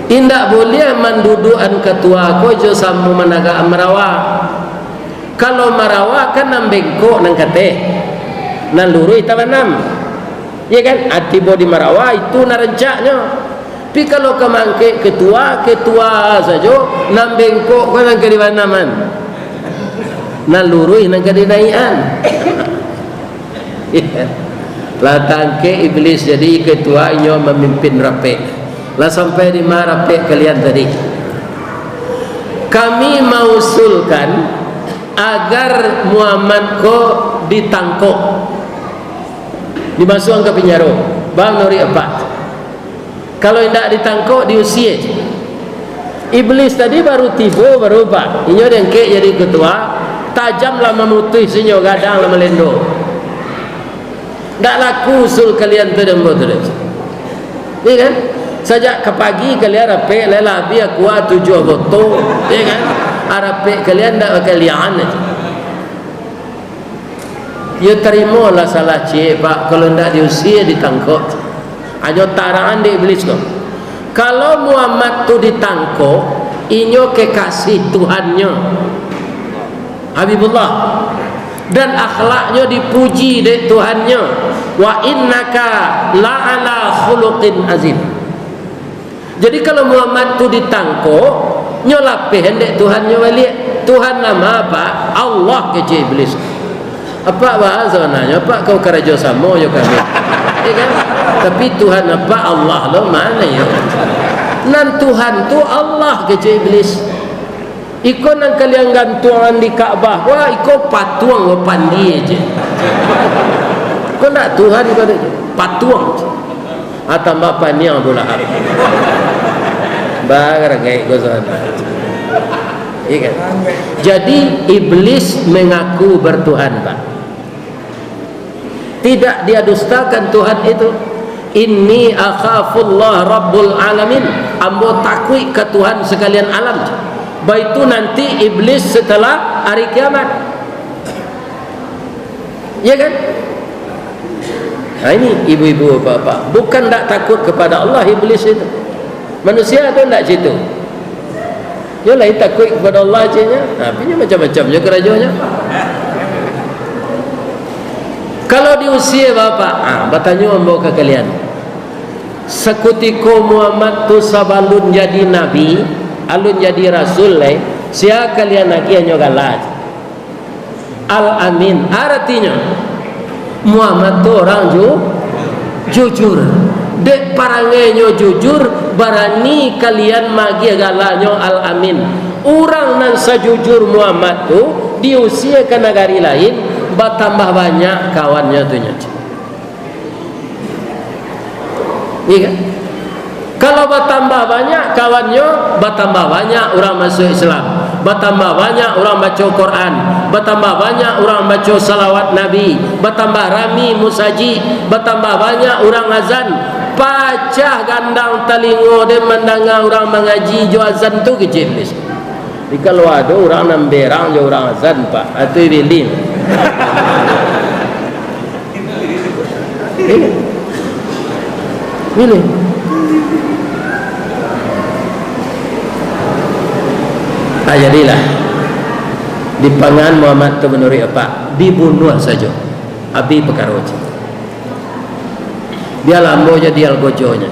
Tidak boleh mendudukan ketua ko jo sammu managa merawa. Kalau merawa kan nambengko nang kate, nan lurui tamanam, iya kan? Ati bodi merawa itu narencaknya. Tapi kalau kemangke ketua saja nambengko ko nang kedimanaman, nan lurui nang kedinaian. Lah tangke iblis jadi ketuanya memimpin rapi. Lah sampai di mana rapi kalian tadi? Kami mausulkan agar Muhammad ko ditangkap, dimasukkan ke penjara. Bang Nuri apa? Kalau tidak ditangkap diusir. Iblis tadi baru tiba baru pak. Inyo dengke jadi ketua, tajamlah memutus inyo gadang lah melendo. Tak laku usul kalian tu dan buat terus. Iya kan? Sejak ke pagi kalian rapik lelah biar kuat 7 botol. Iya kan? Rapik kalian tak pakai lian aja. Ya terima lah salah cik pak. Kalau tak diusir ditangkap. Aja tarangan di iblis kau. Kalau Muhammad tu ditangkap, inyo kekasih Tuhannya Habibullah. Dan akhlaknya dipuji dek Tuhannya. Wa innaka la'ala khuluqin azim. Jadi kalau Muhammad tu ditangkap, nyolapih dek Tuhannya balik. Tuhan nama apa? Allah kecil iblis. Apa bahasa nanya? Apa kau kerja sama yo kami? Ya kan? Tapi Tuhan apa? Allah lo mana ya? Nan Tuhan tu Allah kecil iblis. Iko nang kalian gantungan di Kaabah, wah iko patuang wa pandi aja. Kau nak Tuhan kau ada patuang. Atau bapa ni yang bola hari. Bagar kayak kau sana. Ikan. Jadi iblis mengaku bertuhan pak. Tidak dia dustakan Tuhan itu. Inni akhafullah rabbul alamin. Ambo takui ke Tuhan sekalian alam. Baitu nanti iblis setelah hari kiamat. Ya kan? Nah ini ibu-ibu bapak, bukan tak takut kepada Allah iblis itu. Manusia itu tidak situ. Yo lain takut kepada Allah je nya. Tapi macam-macam je kerajanya. Kalau diusia bapa, bertanya ambo ke kalian. Sekutiko Muhammad tu sabalun jadi nabi, alun jadi rasul le, sia kalian lagi hanya galat. Al-Amin artinya Muhammad tu orang jujur. Dek parangenyo jujur, barani kalian magi galanyo Al-Amin. Orang nan sajujur Muhammad tu diusia ke negari lain, bertambah banyak kawannya tu nya. Iya kan? Kalau bertambah banyak kawannya, bertambah banyak orang masuk Islam, bertambah banyak orang baca Quran, bertambah banyak orang baca salawat Nabi, bertambah rami musaji, bertambah banyak orang azan. Pacah gandang telingo dia mendengar orang mengaji jo azan tu kecil. Jadi kalau ada orang namberang jo orang azan pak, atau bilim. Ini. Jadilah dipangan Muhammad tu menuri apa? Dibunuh saja. Abi perkara je. Dia lambo jadi algojonya.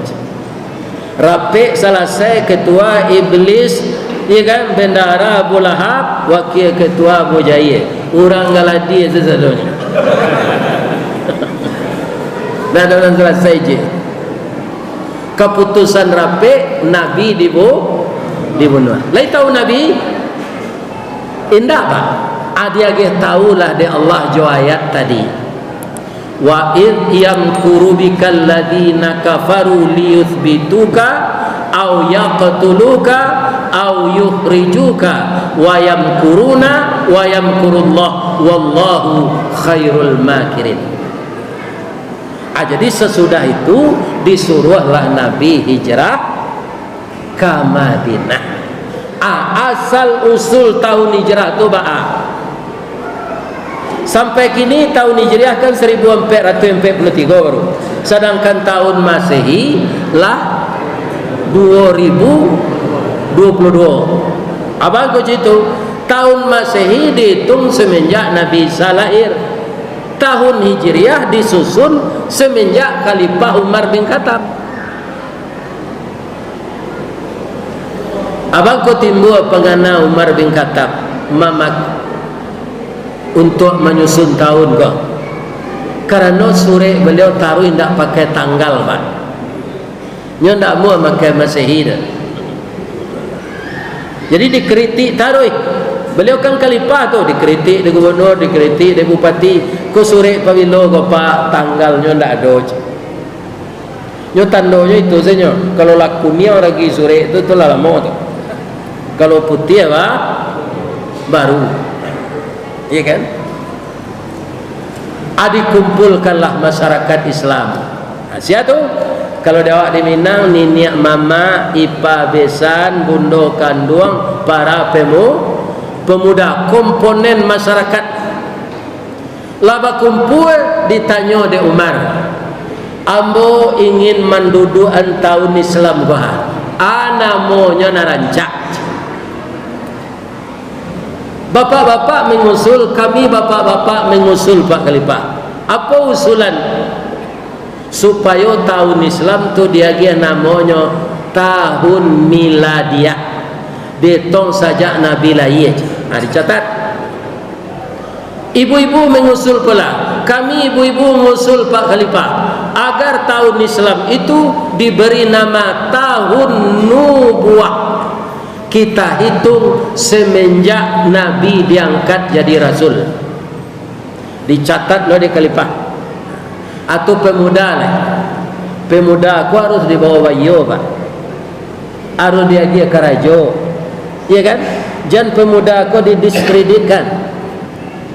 Rapik selesai ketua iblis, ya kan, bendara Abu Lahab, wakil ketua Abu Jahil. Orang galadi sesadonya. Dah dalam selesai je. Keputusan rapik, Nabi dibunuh. Lai tahu Nabi indah pak. Dia tahulah de Allah jo ayat tadi. Wa id yamkuru bikal ladina kafaru liyuthbituka aw yaqtuluka aw yukhrijuka wa yamkuruna wa yamkurullah wallahu khairul makirin. Jadi sesudah itu disuruhlah Nabi hijrah ke Madinah. Asal usul tahun hijrah tu sampai kini tahun hijriah kan 1443 baru. Sedangkan tahun Masehi lah 2022. Abang kau cerita tahun Masehi dihitung semenjak Nabi Isa lahir. Tahun hijriah disusun semenjak Khalifah Umar bin Khattab. Abang kau timbul pengana Umar bin Khattab mamak untuk menyusun tahun kau. Karena sore beliau taruh tidak pakai tanggal pak. Nyo tidak mau pakai Masehi dah. Jadi dikritik taruh. Beliau kan khalifah tu, dikritik di gubernur, dikritik di bupati. Ko sore pabilo ko pak tanggalnya tidak ada. Nyo tandanya itu saja. Kalau lakunya lagi sore itu lah lama tu. Kalau putih apa baru, iya kan? Dikumpulkanlah masyarakat Islam. Siapa tu? Kalau dawak di Minang, niniak mama, ipa besan, bundo kanduang, para pemuda komponen masyarakat. Laba kumpul ditanya de Umar, ambo ingin mendudukan tahun Islam gua. Namanya narancak. Bapak-bapak mengusul, kami bapak-bapak mengusul Pak Khalifah. Apa usulan? Supaya tahun Islam tu dia namanya tahun miladiah. Ditong saja Nabi lahir. Dicatat. Ibu-ibu mengusul pula. Kami ibu-ibu mengusul Pak Khalifah agar tahun Islam itu diberi nama tahun nubuah. Kita hitung semenjak Nabi diangkat jadi Rasul. Dicatat loh di Khalifah. Atau pemuda lah. Pemuda aku harus dibawa bayo pak. Harus dia ke rajo. Iya kan? Jangan pemuda aku didiskreditkan.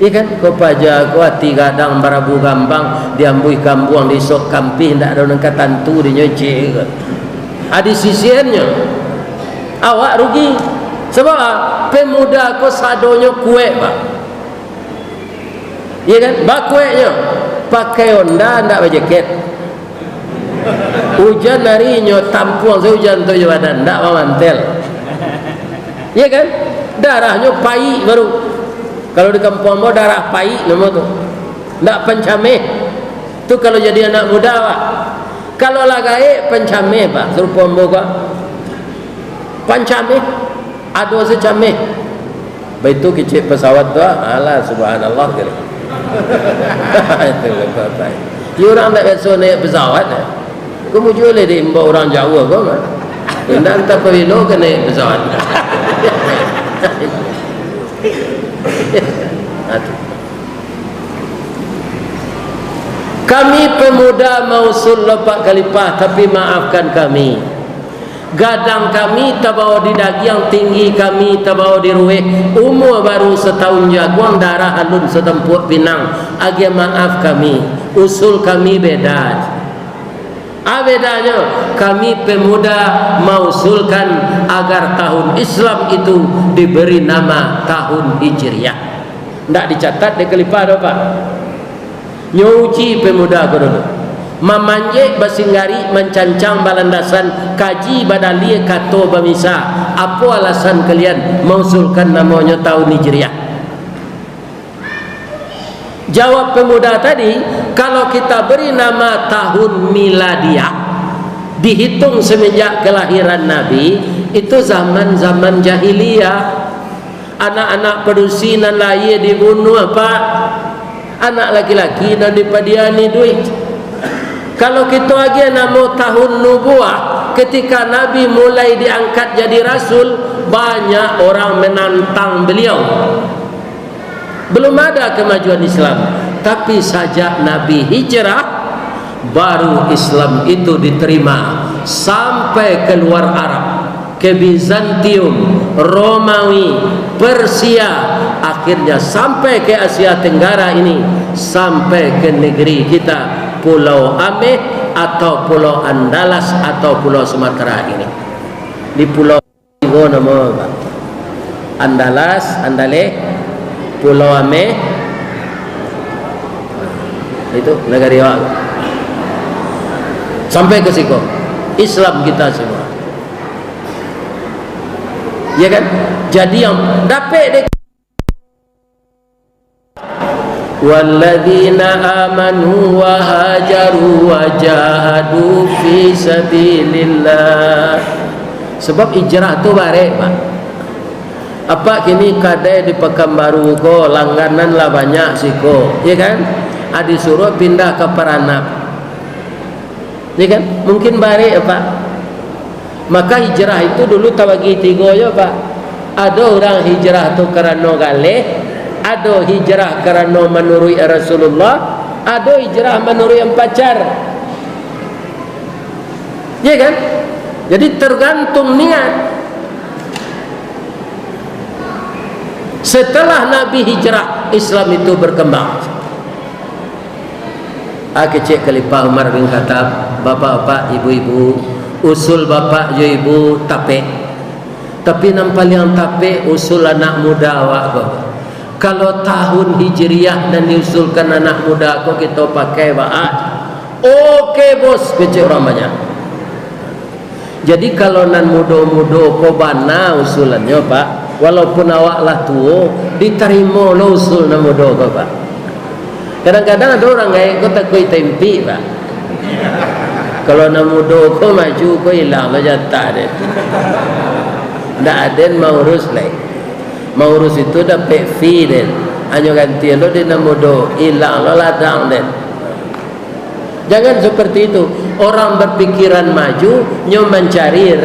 Iya kan? Kau paja aku hati kadang barabu gambang diambui kambuang di sok kampih ndak ada nengkatan tu di nyece. Adi sisiannya. Awak rugi. Sebab pemuda aku sadonya kue pak. Iya kan? Bak kuenya pakai Honda ndak berjaket. Hujan harinya tampuang sehujan tu je badan ndak mantel. Ya kan? Darahnya pai baru. Kalau di kampung mau darah pai nama tu. Ndak pencameh. Tu kalau jadi anak muda pak. Kalau lagai pencameh pak, serupa moga. Pencameh, ada secameh. Begitu kecil pesawat tu, alah subhanallah kali. Itu lepas. You orang tak biasa naik pesawat. Kamu jual di imba orang Jawa kau mah. Indah tak perlu ke naik pesawat. Kami pemuda mausul lepak kalipah, tapi maafkan kami. Gadang kami tak bawa di daging yang tinggi, kami tak bawa di ruih. Umur baru setahun jaguang, darah alun setempuk pinang. Agi maaf kami, usul kami beda. Bedanya kami pemuda mausulkan agar tahun Islam itu diberi nama tahun Hijriah. Tidak dicatat di kelipah dah pak. Nyuci pemuda ko dulu. Mamanje basinggari mencancang balandasan kaji badali kato bamisa. Apa alasan kalian mausulkan namanya tahun Hijriah? Jawab pemuda tadi, kalau kita beri nama tahun miladiah, dihitung semenjak kelahiran Nabi, itu zaman-zaman jahiliyah. Anak-anak pedusinan lahir dibunuh apa? Anak laki-laki dan dipadiani duit. Kalau kita lagi nama tahun nubuah, ketika Nabi mulai diangkat jadi rasul, banyak orang menantang beliau. Belum ada kemajuan Islam, tapi sajak Nabi hijrah, baru Islam itu diterima sampai keluar Arab, ke Bizantium, Romawi, Persia, akhirnya sampai ke Asia Tenggara ini, sampai ke negeri kita, Pulau Ameh atau Pulau Andalas atau Pulau Sumatera ini. Di Pulau Tigo nama Andalas, Andaleh, Pulau Ameh, itu negara Riau. Sampai ke situ Islam kita semua. Ya kan? Jadi yang dapat walladzina amanu wa hajaru wa jahadu fi sabilillah. Sebab hijrah tu barek pak. Apa kini kadai di Pekanbaru ko langganan lah banyak siko, ya kan? Adi suruh pindah ke Paranap, ya kan? Mungkin barek pak. Maka hijrah itu dulu tabagi tiga ya pak. Ada orang hijrah tu kerana galeh, ada hijrah kerana menurut Rasulullah, ada hijrah menurut yang pacar, ya kan? Jadi tergantung niat. Setelah Nabi hijrah, Islam itu berkembang. Kecik kelipah Umar bin Khattab, bapak-bapak, ibu-ibu, usul bapak jo ibu tapek. Tapi nampak yang tapek usul anak muda awak kau. Kalau tahun Hijriah dan diusulkan anak muda kau kita pakai baak. Okey bos, kecik orang banyak. Jadi kalau nan muda-muda kau bana usulannya pak, walaupun awak lah tua, diterima lo usul nan muda kau pak. Kadang-kadang ada orang gaya kau tak kau tempi pak. Kalau nan muda kau maju kau hilang lo jatah deh. Tak ada mau urus lagi. Mau urus itu dapat fee deh. Hanya ganti lo di nan muda hilang lo ladang deh. Jangan seperti itu. Orang berpikiran maju, nyo mencari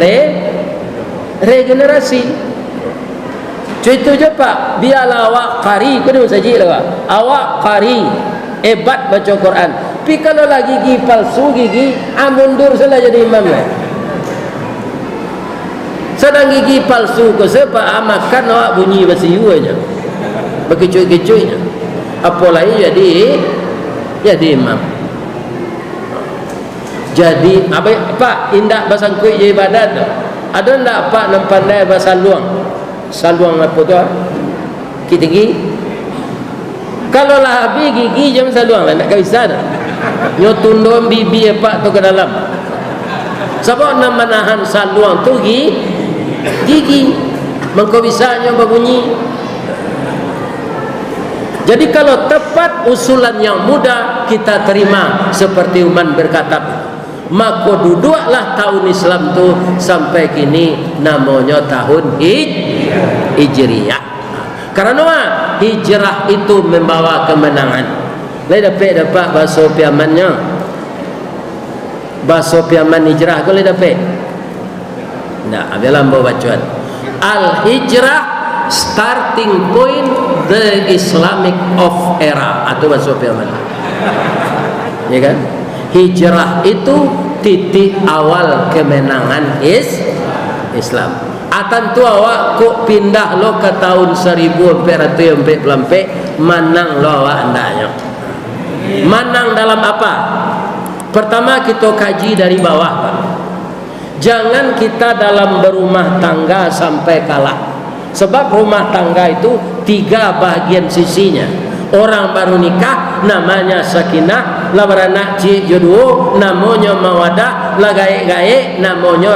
regenerasi. Itu je pak. Biarlah awak qari, kau ni saji lah. Awak qari, hebat baca Quran. Tapi kalau lagi gigi palsu gigi, mundur salah jadi imam lah. Sedang gigi palsu kau sebab makan awak bunyi basiu aja, berkecuy-kecuy. Apalagi jadi imam. Jadi apa pak indak basangkui je ibadat tu. Ada ndak pak nak pandai bahasa luang? Saluang apa tu? Tinggi. Kalau lah habis gigi jam saluang lah nak bisa dah. Nyo tundom bibi pak tu ke dalam. Sebab nak menahan saluang tu gigi. Mengko bisanya berbunyi. Jadi kalau tepat usulan yang mudah kita terima seperti Uman berkata, maka duduklah tahun Islam tu sampai kini namanya tahun Hijriyah. Karena hijrah itu membawa kemenangan. Lai dapat bahasa piamannya. Bahasa piaman hijrah kau lai dapat. Nah, dalam bacaan al-hijrah starting point the Islamic of era atau bahasa piaman. Ya kan? Hijrah itu titik awal kemenangan Islam. Atan tu awak kok pindah lo ke tahun 1444 manang lo awak andanya. Manang dalam apa? Pertama kita kaji dari bawah, Pak. Jangan kita dalam berumah tangga sampai kalah. Sebab rumah tangga itu 3 bagian sisinya. Orang baru nikah namanya sakinah, lah beranak cik jodoh namanya mawadah, lah gaek-gaek namanya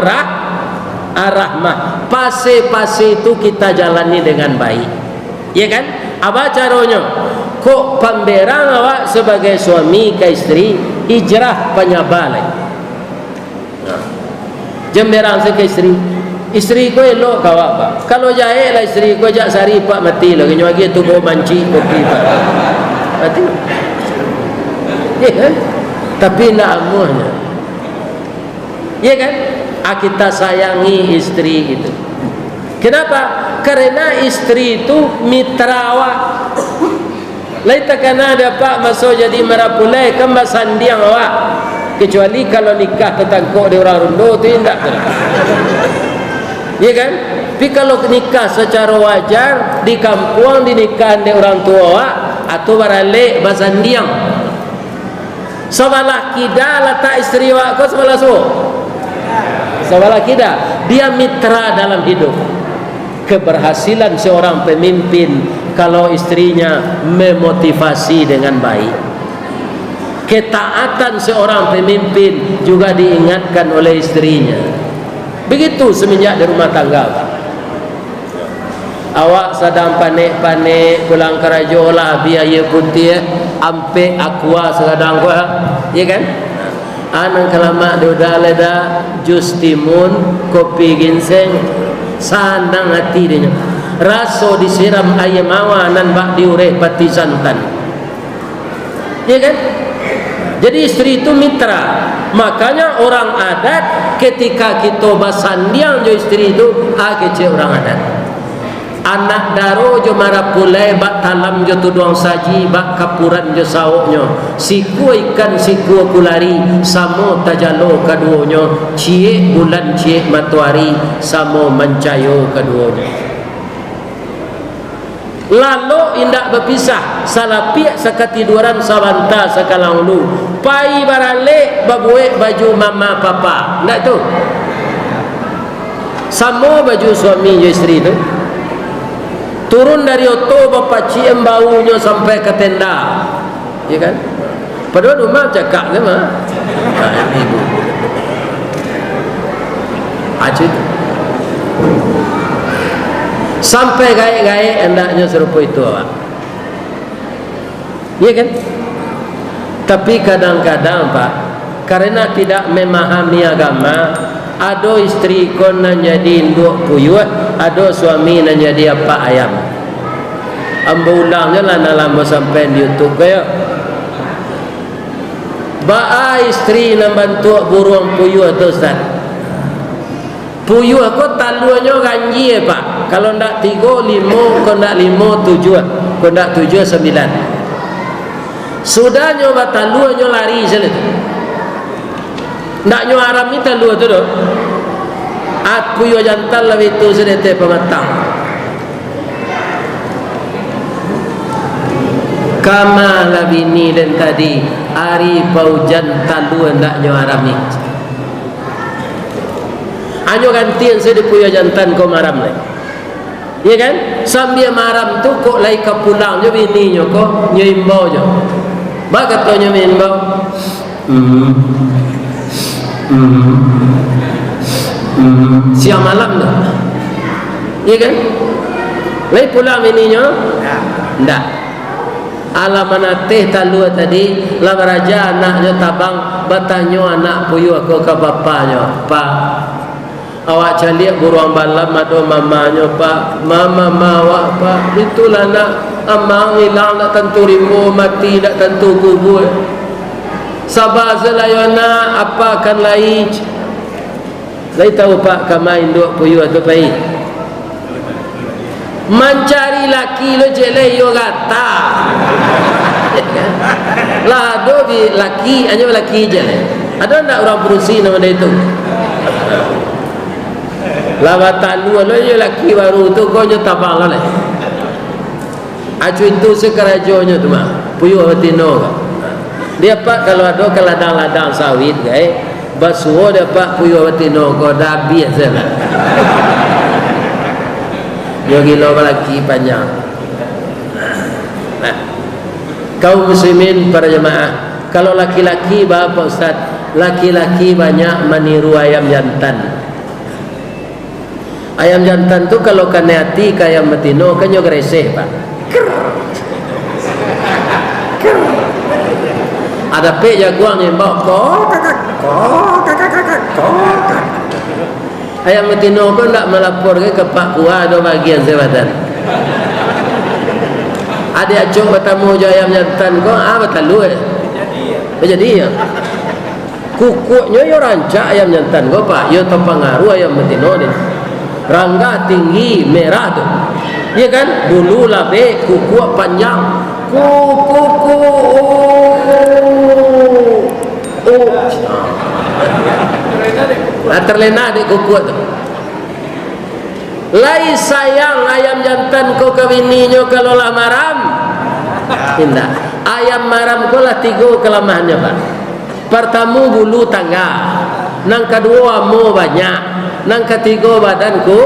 rahmah. Pase-pase itu kita jalani dengan baik. Ya kan? Apa caranya? Kok pemberang awak sebagai suami ke istri hijrah penyabalai. Nah. Jemberang ke istri. Isteri ko elok kau apa? Kalau jahil lah isteri ko jak sari pak mati lagi nyagi tu bawa banci kopi pak. Mati. Ya kan? Tapi nak amuhnya. Ya kan? Kita sayangi istri itu. Kenapa? Karena istri itu mitra awak. Lai takana dapat masuk jadi merapulai kembali sandiang awak. Kecuali kalau nikah tetangkok di orang rondo tu tidak. Ya kan? Tapi kalau nikah secara wajar di kampung dinikah di orang tua atau barale basandiang. Sebelah kida letak istri awak kau sebelah so. Sebelah kida dia mitra dalam hidup. Keberhasilan seorang pemimpin kalau istrinya memotivasi dengan baik. Ketaatan seorang pemimpin juga diingatkan oleh istrinya. Begitu semenjak di rumah tangga, Pak. Awak sedang panik-panik pulang kerja lah biaya putih ampe aqua sedang gua, ya kan? Anang kelama doda leda jus timun kopi ginseng sandang hati dia. Raso disiram ayam awanan bak diureh pati santan. Ya kan? Jadi istri itu mitra. Makanya orang adat ketika kita basandiang jo istri itu kece orang adat. Anak daro jo marapulai bak talam jo tuduang saji bak kapuran jo sawoknya. Siku ikan siku kulari samo tajalo keduanya. Cie bulan cie matuari samo mencayo keduanya. Lalu indak berpisah salapiak sakatiduran sawanta sakalang lu pai barale babuek baju mama papa ndak tu samo baju suami je istri tu turun dari oto bapa ciem baunya sampai ke tenda, ya kan? Padahal rumah cakap ke mah ibu acit sampai gaik-gaik hendaknya serupa itu awak. Ya kan? Tapi kadang-kadang Pak, karena tidak memahami agama, ada istri kon jadi induk puyuh, ada suami jadi apa ayam. Ambo ulangnya lah dalam sampai di YouTube kaya. Ba istri nak bantu burung puyuh tu Ustaz. Puyuh aku taluannya ganji Pak. Kalau ndak 3, 5, kalau ndak 5, 7. Kalau ndak 7, 9. Sudah nyoba taluannya lari saja. Ndak nyo haram ni talu tu doh. Puyuh jantan lebih tu sedete pematang. Kama labini dan tadi hari paujan talu ndak nyo haram ni. Anyo gantian saya dipuya jantan kau maram le. Ya kan? Sambil maram tu kok lai ke pulang jo bini nyo kok nyimbau jo. Ba kata nyo mimbau. Siang malam tu. Iya kan? Lai pulang ininya? Ndak. Alam manateh talua tadi, lah raja anaknya tabang bertanya anak puyuh aku ke bapaknya, Pak, awak caliak buruang balam ada mamanya, Pak, mama mawa, Pak, itulah nak amang hilang nak tentu rimbo mati nak tentu kubur. Sabar selayona apa akan lain. Lai tahu Pak kamai induk puyuh tu baik. Mencari laki lo jelek yo kata. Lah do di laki hanya laki jelek. Ada ndak orang berusi nama dia itu? Lawatan lu lo yo laki baru tu kau nyo tabang lah. Acu itu sekerajonya tu mah. Puyuh betino. Dia Pak kalau ada ke ladang-ladang sawit guys, basuh dia Pak puyuh betino kau dah biasa lah. Yogi lo lagi panjang. Nah, kaum muslimin para jemaah, kalau laki-laki Bapak Ustaz, laki-laki banyak meniru ayam jantan. Ayam jantan tu kalau kena hati ke ayam betina kan yo greseh Pak. Ada pe jaguang yang bawa ayam betina pun tak melapor ke Pak Kuah atau bagian jabatan. Ada acung bertamu je ayam jantan kau, betul lu jadi ya. Kukuknya yo rancak ayam jantan kau Pak, yo terpengaruh ayam betina ni. Rangga tinggi merah tu, ya kan? Bulu labe, kukuk panjang, kuku. Terlena di kuku tu. Lai sayang ayam jantan ko ke bininya kalau lah maram. Tidak. Ayam maram ko lah 3 kelemahannya Pak. Pertama bulu tangga, nang kedua mu banyak, nang ketiga badanku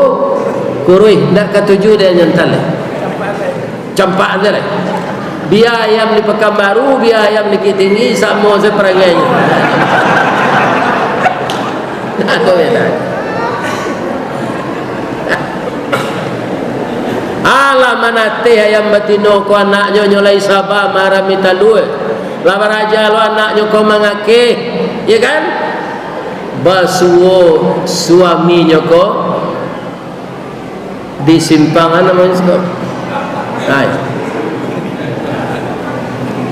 kurui, ndak ketujuh dia jantan le. Campak aja le. Biar ayam di Pekanbaru, biar ayam di Tinggi sama seperangainya. Aku beda. Alah manate ayam betino ko anaknya nyolai sabar marah minta luwe. Lama raja lo anaknya ko mangake, ya kan? Basuo suaminya ko di simpangan namanya kok. Hai.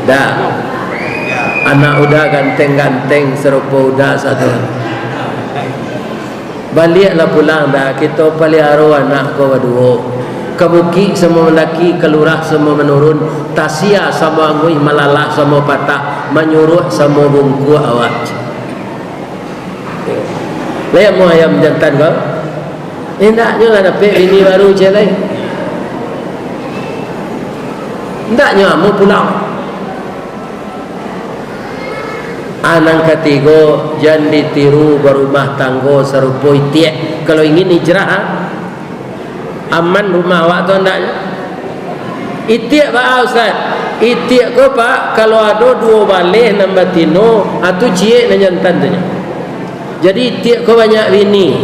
Dah. Anak udah ganteng-ganteng serupa udah satu. Baliklah pulang dah, kita pelihara anak kau berdua. Kebuki semua lelaki, kelurah semua menurun, tasia sama angui, malalah sama patah, menyuruh sama bungku awak. Lihat mu ayam jantan kau? Hendaknya lah dapat ini baru je lain. Hendaknya mu pulang. Anak ketiga jangan ditiru berumah tangga serupa itiak. Kalau ingin hijrah aman rumah awak tu hendaknya. Itiak Pak Ustaz, itiak ko Pak kalau ada 2 balih nan batino atu ciek nan jantan tu. Jadi itiak ko banyak bini.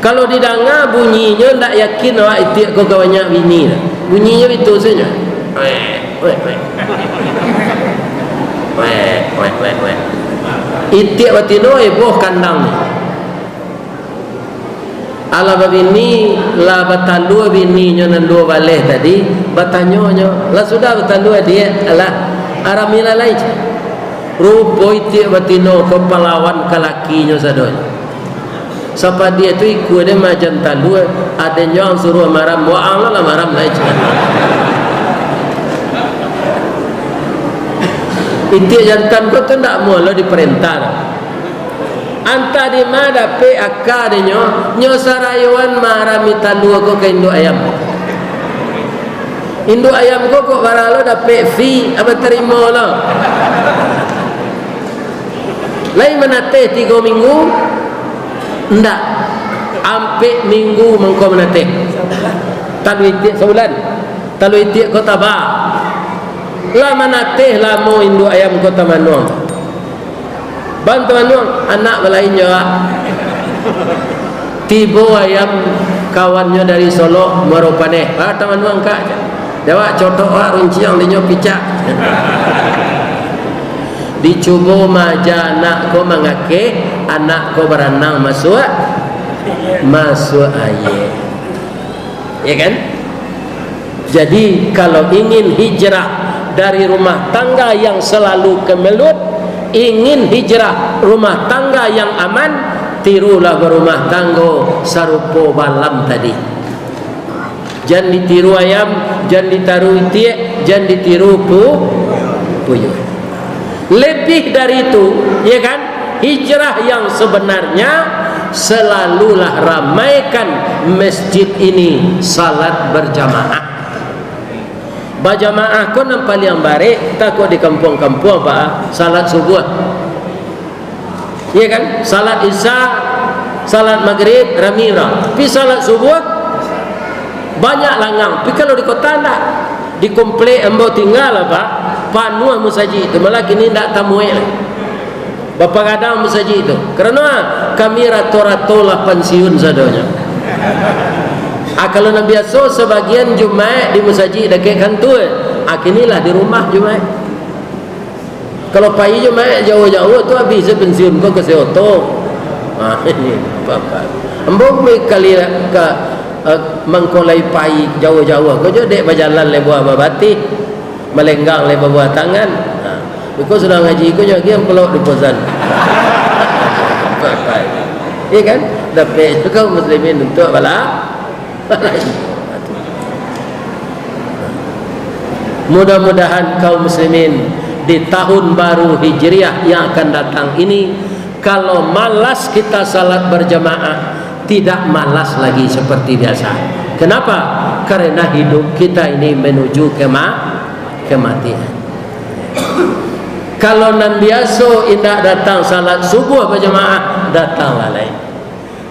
Kalau didengar bunyinya ndak yakin awak itiak ko banyak bini. Bunyinya itu saja. Itiak batino ibuh kandang ni. Ala babini la batalua bininya nan 2 baleh tadi batanyonya la sudah batalua dia ala aramila lain. Rupo itiak batino ko palawan kalakinya sadonya. Siapa dia tu ikut dia macam talua adanya yang suruh maram wa Allah lah maram lain. Itiak jantan ko tu ndak mau lo diperintah. Anta di mana pe akadnya nyo sarayuan marami talua ko ke induk ayam. Induk ayam ko kok baralo dapat fee apa terima lo. Lain menate 3 minggu ndak ampe minggu mengko menate. Talu itiak sebulan. Talu itiak ko tabah. Lah menate lamo induk ayam ko tamano. Bantuan anak lain juga tiba ayam kawannya dari Solo merupane taman mangka jawab cotok runciang dinyo picak dicubo maja anak ko mangake anak ko berenang masuk air, ya kan? Jadi kalau ingin hijrah dari rumah tangga yang selalu kemelut, ingin hijrah rumah tangga yang aman, tirulah berumah tangga sarupo balam tadi. Jangan ditiru ayam, jangan ditaruh itik, jangan ditiru puyuh. Lebih dari itu, ya kan? Hijrah yang sebenarnya selalulah ramaikan masjid ini salat berjamaah. Berjamaah ko nang paling baik takut di kampung-kampung apa salat subuh. Ya kan? Salat isya, salat maghrib ramira. Pi salat subuh banyak langang. Pi kalau di kota ndak di komplek ambo tinggal apa panuh musajid itu malah kini ndak tamuai. Bapa kadang musajid itu. Kerana kami rato-rato lah pensiun sadonya. Kalau nak biasa sebagian Jumaat di masjid dekat kantor, kinilah di rumah Jumaat. Kalau pagi Jumaat jauh-jauh tu habis pensiun kau ke Seoto. Ini apa? Ambo kali ke mengkolai pagi jauh-jauh. Kau jadi berjalan lebuah babati, melenggang lebuah tangan. Kau sudah ngaji kau lagi yang peluk di pozan. Iya kan? Tapi kau muslimin untuk bala. Mudah-mudahan kaum muslimin di tahun baru Hijriah yang akan datang ini, kalau malas kita salat berjamaah, tidak malas lagi seperti biasa. Kenapa? Karena hidup kita ini menuju kematian. Kalau nan biasa indah datang salat subuh berjamaah, datanglah lain.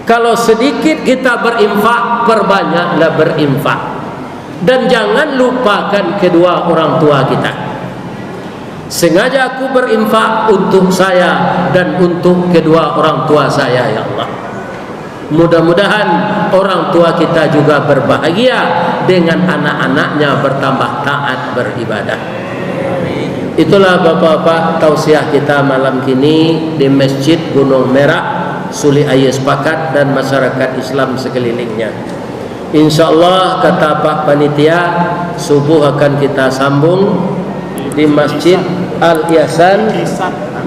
Kalau sedikit kita berinfak, perbanyaklah berinfak. Dan jangan lupakan kedua orang tua kita. Sengaja aku berinfak untuk saya dan untuk kedua orang tua saya, ya Allah. Mudah-mudahan orang tua kita juga berbahagia dengan anak-anaknya bertambah taat beribadah. Itulah bapak-bapak tausiah kita malam kini di Masjid Gunung Merah Suli Aye Sepakat dan masyarakat Islam sekelilingnya. InsyaAllah kata Pak Panitia, subuh akan kita sambung di Masjid Al-Ihsan,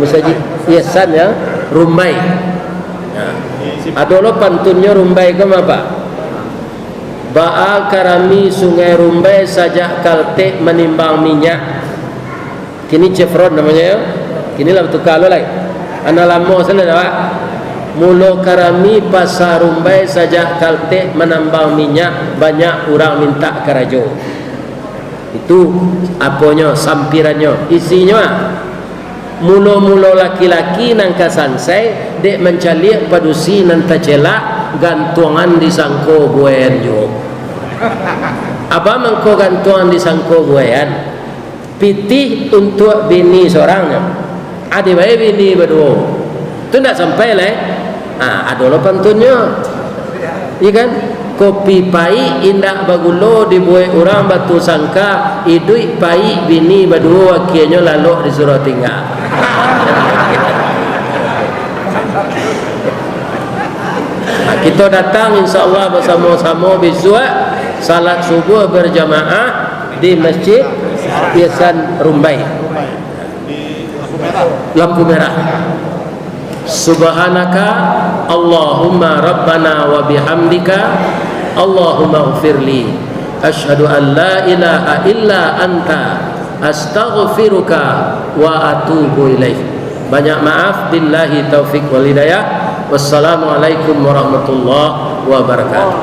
Masjid Ihsan ya, Rumbai. Adolo pantunnya Rumbai ke apa? Ba'a karami sungai Rumbai sajak kalte menimbang minyak. Kini Chevron namanya ya. Kini lah betul kalau lagi. Anak lama sana dah. Mula karami pasar Rumbai sajak kalte menambang minyak, banyak orang minta karajo. Itu apanya, sampirannya, isinya. Mula-mula laki-laki nang kasansai dek mencalik padusi nan tacelak gantungan di sangko buayan jo. Apa mangko gantungan di sangko buayan? Pitih untuk bini seorangnya. Ada baik bini berdua. Itu tidak sampai lah. Ada lo pantunnya. Iya kan? Kopi pai indak bagulo dibuat orang batu sangka idui pai bini berdua akhirnya lalu disuruh tinggal. Kita datang insyaAllah bersama-sama besok salat subuh berjamaah di Masjid Ihsan Rumbai lampu merah. Subhanaka Allahumma Rabbana wa bihamdika Allahumma ghfirli asyhadu an la ilaha illa anta astaghfiruka wa atubu ilaih. Banyak maaf, billahi taufik wal hidayah. Wassalamualaikum warahmatullahi wabarakatuh.